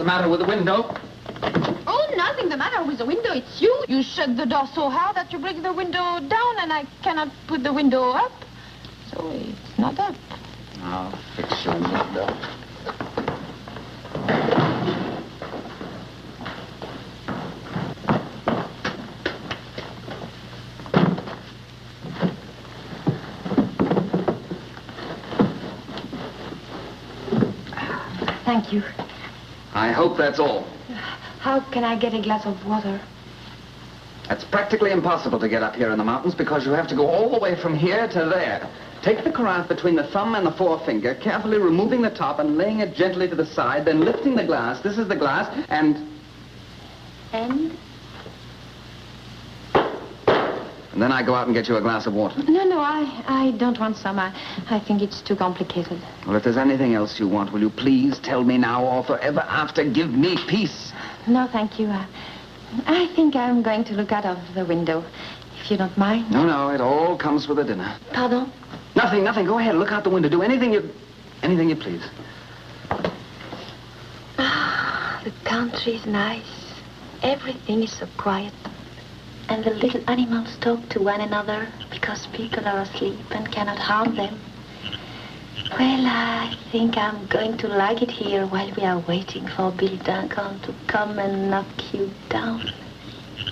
the matter with the window? Oh, nothing the matter with the window. It's you. You shut the door so hard that you break the window down, and I cannot put the window up. So it's not up. I'll fix your window. Thank you. I hope that's all. How can I get a glass of water? It's practically impossible to get up here in the mountains because you have to go all the way from here to there. Take the carafe between the thumb and the forefinger, carefully removing the top and laying it gently to the side, then lifting the glass. This is the glass, and... And? And then I go out and get you a glass of water. No, I don't want some. I think it's too complicated. Well, if there's anything else you want, will you please tell me now or forever after? Give me peace. No, thank you. I think I'm going to look out of the window, if you don't mind. No, it all comes with the dinner. Pardon? Nothing. Go ahead, look out the window. Do anything you please. The country is nice. Everything is so quiet. And the little animals talk to one another because people are asleep and cannot harm them. Well, I think I'm going to like it here while we are waiting for Bill Duncan to come and knock you down.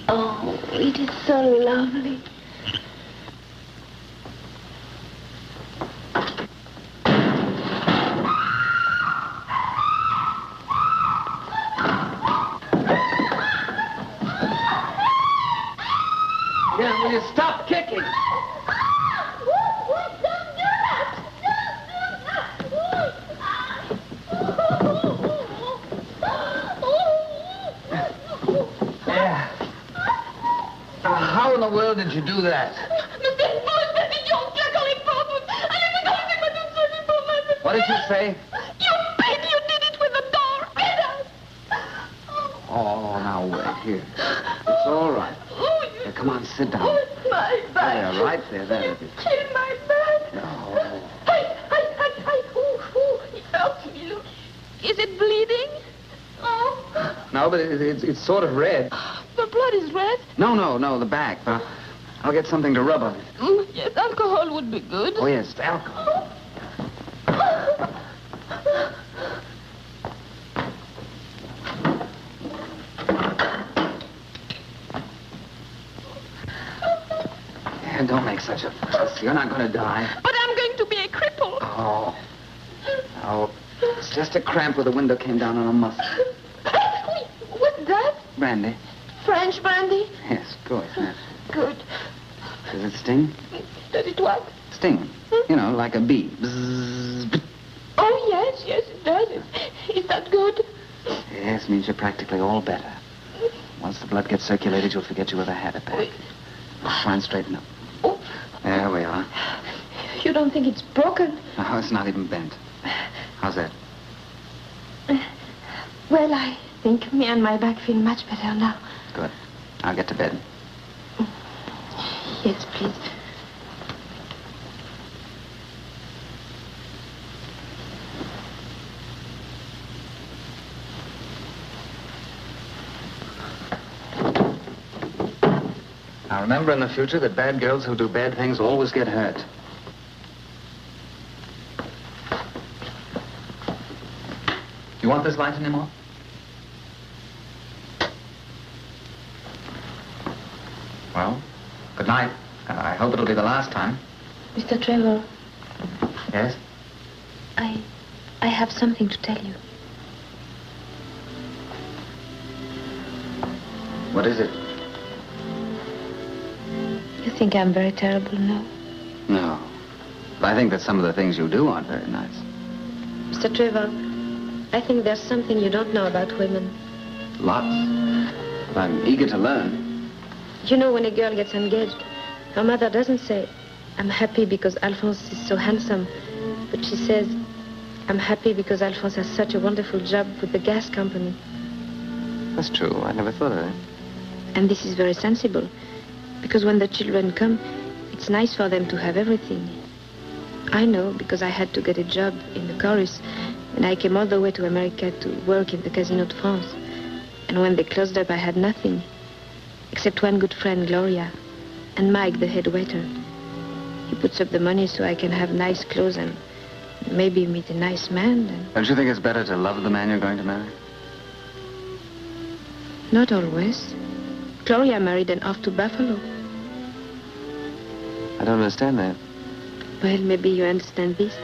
Oh, it is so lovely. Yeah, will you stop kicking? How in the world did you do that? What did you say? You did it with the door. Oh, now wait here. It's all right. Here, come on, sit down. My back. There, right there. There it is. Kill my back. No. It hurts me. Look. Is it bleeding? Oh. No, but it's sort of red. The blood is red? No, the back. I'll get something to rub on it. Yes, alcohol would be good. Oh, yes, alcohol. Yeah, don't make such a fuss. You're not going to die. But I'm going to be a cripple. Oh, it's just a cramp where the window came down on a muscle. What's that? Brandy. French brandy? Yes, good. Yes. Good. Does it sting? Does it what? Sting. You know, like a bee. Bzzz. Oh, yes, it does. Is that good? Yes, means you're practically all better. Once the blood gets circulated, you'll forget you ever had a back. Try and straighten up. Oh. There we are. You don't think it's broken? No, it's not even bent. How's that? Well, I think me and my back feel much better now. Good. I'll get to bed. Yes, please. Now, remember in the future that bad girls who do bad things always get hurt. You want this light anymore? Well, good night. I hope it'll be the last time. Mr. Trevor. Yes? I have something to tell you. What is it? You think I'm very terrible now? No. But I think that some of the things you do aren't very nice. Mr. Trevor, I think there's something you don't know about women. Lots. But I'm eager to learn. You know, when a girl gets engaged, her mother doesn't say, I'm happy because Alphonse is so handsome. But she says, I'm happy because Alphonse has such a wonderful job with the gas company. That's true. I never thought of that. And this is very sensible. Because when the children come, it's nice for them to have everything. I know because I had to get a job in the chorus. And I came all the way to America to work in the Casino de France. And when they closed up, I had nothing. Except one good friend, Gloria. And Mike, the head waiter. He puts up the money so I can have nice clothes and maybe meet a nice man. And... Don't you think it's better to love the man you're going to marry? Not always. Gloria married and off to Buffalo. I don't understand that. Well, maybe you understand this.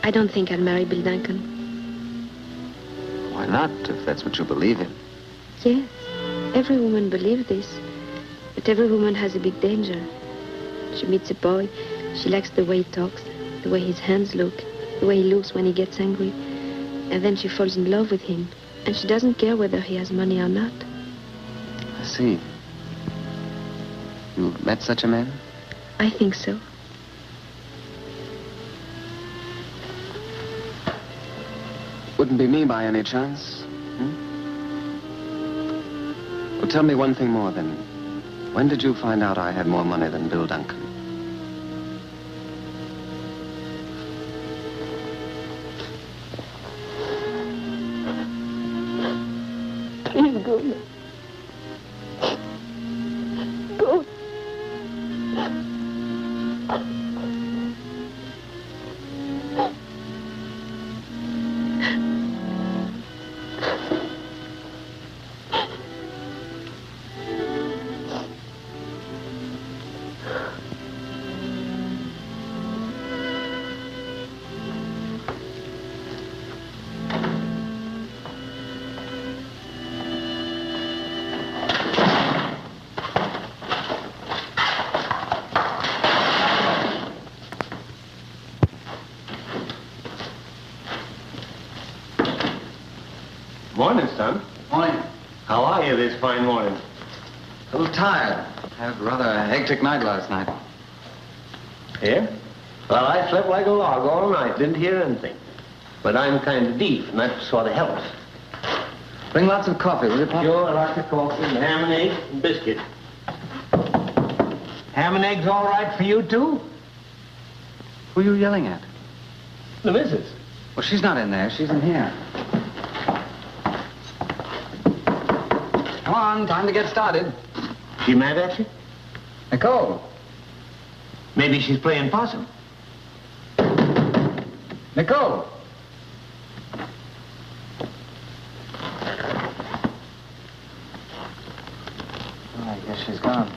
I don't think I'll marry Bill Duncan. Why not, if that's what you believe in? Yes, every woman believes this. But every woman has a big danger. She meets a boy, she likes the way he talks, the way his hands look, the way he looks when he gets angry. And then she falls in love with him. And she doesn't care whether he has money or not. I see. You met such a man? I think so. Wouldn't be me by any chance? Well, tell me one thing more, then. When did you find out I had more money than Bill Duncan? Please go now. Go. Morning, son. Morning. How are you this fine morning? A little tired. Had rather a hectic night last night. Yeah? Well, I slept like a log all night. Didn't hear anything. But I'm kind of deep, and that sort of helps. Bring lots of coffee, will you, Pop? Sure, lots of coffee, and ham and eggs and biscuit. Ham and eggs all right for you, too? Who are you yelling at? The missus. Well, she's not in there. She's in here. Come on, time to get started. She mad at you? Nicole. Maybe she's playing possum. Nicole. Oh, I guess she's gone.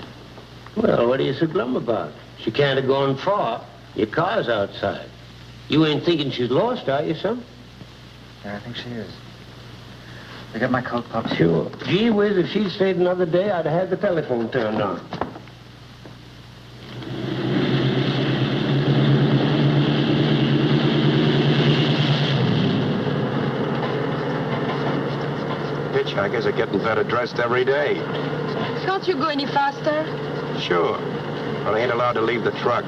Well, what are you so glum about? She can't have gone far. Your car's outside. You ain't thinking she's lost, are you, son? Yeah, I think she is. You get my coat, Pop? Sure. Gee whiz, if she'd stayed another day, I'd have had the telephone turned on. Hitchhikers are getting better dressed every day. Can't you go any faster? Sure. But I ain't allowed to leave the truck.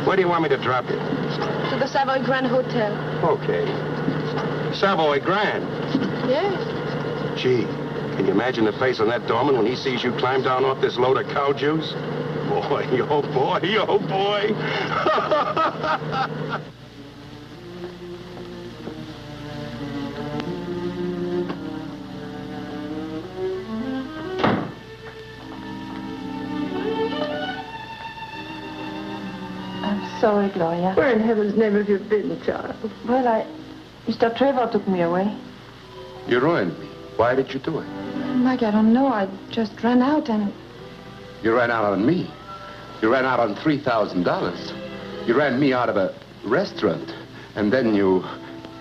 Where do you want me to drop you? To the Savoy Grand Hotel. Okay. Savoy Grand? Yes. Gee, can you imagine the face on that doorman when he sees you climb down off this load of cow juice? Boy, oh boy, oh boy. Sorry, Gloria. Where in heaven's name have you been, child? Well, Mr. Trevor took me away. You ruined me. Why did you do it? Mike, I don't know. I just ran out and... You ran out on me. You ran out on $3,000. You ran me out of a restaurant. And then you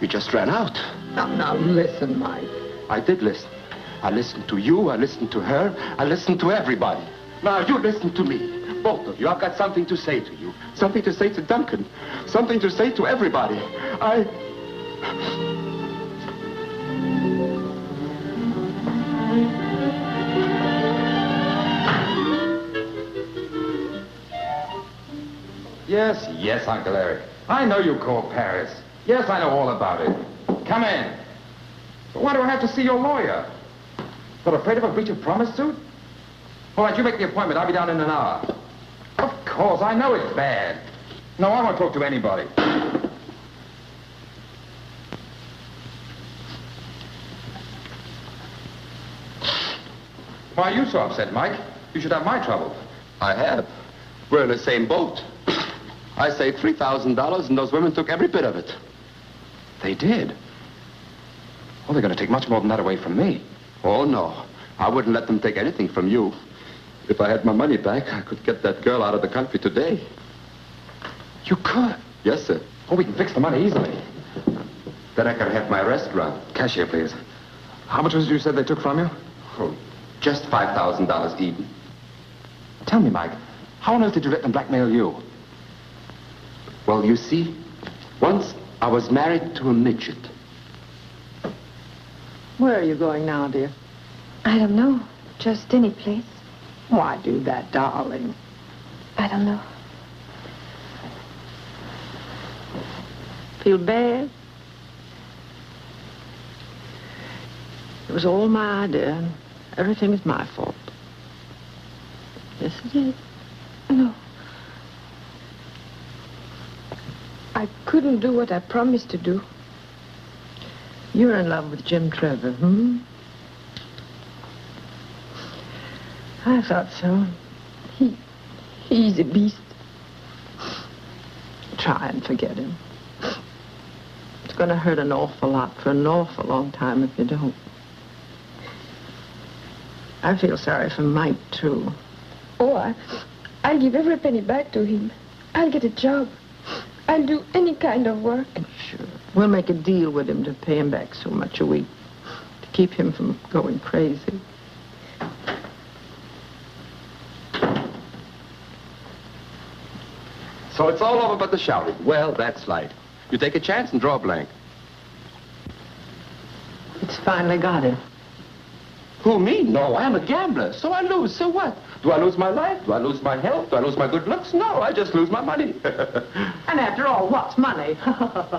just ran out. Now, listen, Mike. I did listen. I listened to you. I listened to her. I listened to everybody. Now, you listen to me. Both of you. I've got something to say to you. Something to say to Duncan. Something to say to everybody. Yes, Uncle Eric. I know you called Paris. Yes, I know all about it. Come in. But why do I have to see your lawyer? But afraid of a breach of promise suit? All right, you make the appointment. I'll be down in an hour. Of course, I know it's bad. No, I won't talk to anybody. Why are you so upset, Mike? You should have my trouble. I have. We're in the same boat. I saved $3,000, and those women took every bit of it. They did? Well, they're going to take much more than that away from me. Oh, no. I wouldn't let them take anything from you. If I had my money back, I could get that girl out of the country today. You could? Yes, sir. Oh, we can fix the money easily. Then I can have my restaurant. Cashier, please. How much was it you said they took from you? Oh, just $5,000 even. Tell me, Mike, how on earth did you let them blackmail you? Well, you see, once I was married to a midget. Where are you going now, dear? I don't know. Just any place. Why do that, darling? I don't know. Feel bad? It was all my idea, and everything is my fault. Yes, it is. No. I couldn't do what I promised to do. You're in love with Jim Trevor, hmm? I thought so. He's a beast. Try and forget him. It's going to hurt an awful lot for an awful long time if you don't. I feel sorry for Mike, too. Oh, I'll give every penny back to him. I'll get a job. I'll do any kind of work. Sure. We'll make a deal with him to pay him back so much a week. To keep him from going crazy. So it's all over but the shouting. Well, that's light. You take a chance and draw a blank. It's finally got him. Who, me? No, I'm a gambler. So I lose. So what? Do I lose my life? Do I lose my health? Do I lose my good looks? No, I just lose my money. And after all, what's money?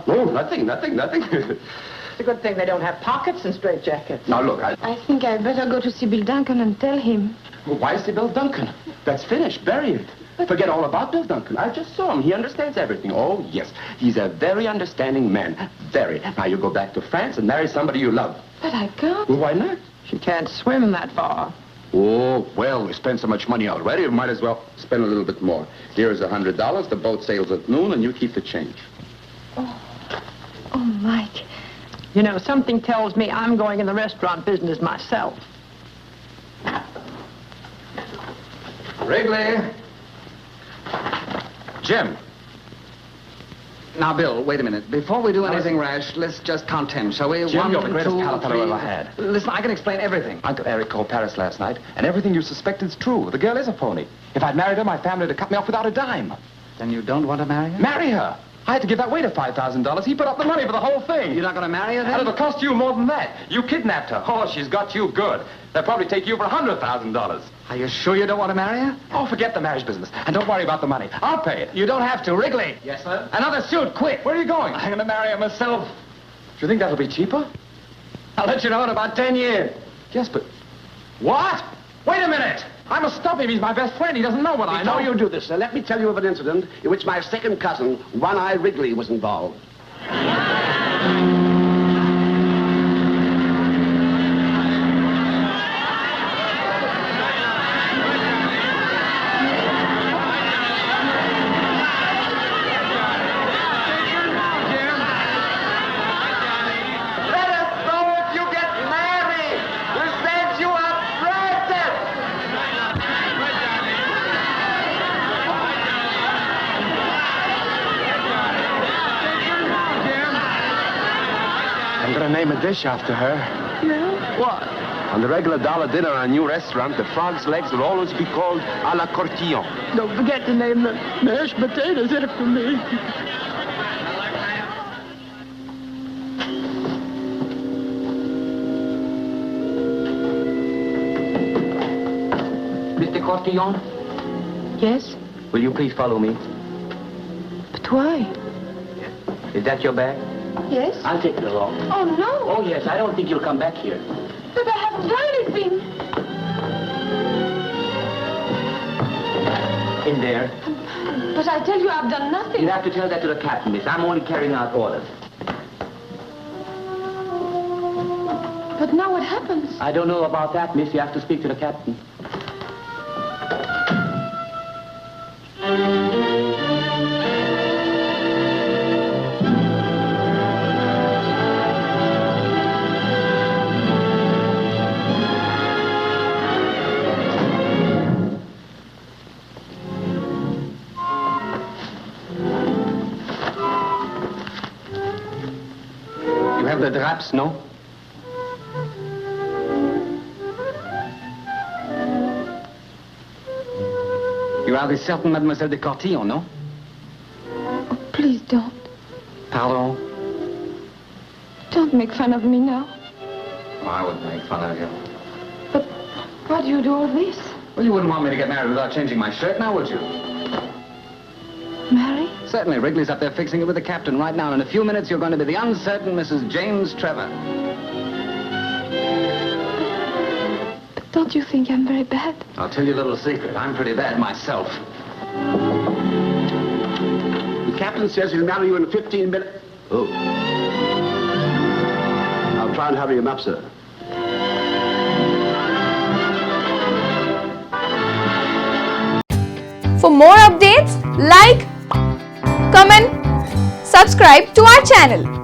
No, nothing. It's a good thing they don't have pockets and straitjackets. Now, look, I think I'd better go to see Bill Duncan and tell him. Well, why see Bill Duncan? That's finished. Bury it. Forget all about Bill Duncan. I just saw him. He understands everything. Oh, yes. He's a very understanding man. Very. Now, you go back to France and marry somebody you love. But I can't. Well, why not? She can't swim that far. Oh, well, we spent so much money already, we might as well spend a little bit more. Here's $100. The boat sails at noon, and you keep the change. Oh, Mike. You know, something tells me I'm going in the restaurant business myself. Wrigley. Jim. Now, Bill, wait a minute. Before we do anything rash, let's just count 10, shall we? Jim, 1, you're the greatest 2, pal fellow 3. I ever had. Listen, I can explain everything. Uncle Eric called Paris last night, and everything you suspect is true. The girl is a phony. If I'd married her, my family would have cut me off without a dime. Then you don't want to marry her? Marry her? I had to give that waiter $5,000. He put up the money for the whole thing. You're not going to marry her, then? And it'll cost you more than that. You kidnapped her. Oh, she's got you good. They'll probably take you for $100,000. Are you sure you don't want to marry her? Oh, forget the marriage business. And don't worry about the money. I'll pay it. You don't have to. Wrigley. Yes, sir? Another suit, quick. Where are you going? I'm going to marry her myself. Do you think that'll be cheaper? I'll let you know in about 10 years. Yes, but... What? Wait a minute! I must stop him. He's my best friend. He doesn't know what I know. Before you do this, sir, let me tell you of an incident in which my second cousin, One-Eye Wrigley, was involved. Name a dish after her. Yeah? What? On the regular dollar dinner in a new restaurant, the frog's legs will always be called à la courtillon. Don't forget to name the mashed potatoes after me. Mr. Courtillon? Yes? Will you please follow me? But why? Is that your bag? Yes? I'll take it along. Oh, no. Oh, yes, I don't think you'll come back here. But I haven't done anything. In there. But I tell you, I've done nothing. You'll have to tell that to the captain, miss. I'm only carrying out orders. But now what happens? I don't know about that, miss. You have to speak to the captain. You have the draps, no? You are the certain Mademoiselle de Cortillon, no? Oh, please don't. Pardon? Don't make fun of me now. Oh, I wouldn't make fun of you. But why do you do all this? Well, you wouldn't want me to get married without changing my shirt now, would you? Marry? Certainly. Wrigley's up there fixing it with the captain right now. In a few minutes, you're going to be the uncertain Mrs. James Trevor. But don't you think I'm very bad? I'll tell you a little secret. I'm pretty bad myself. The captain says he'll marry you in 15 minutes. Oh. I'll try and hurry him up, sir. For more updates, like, comment, subscribe to our channel.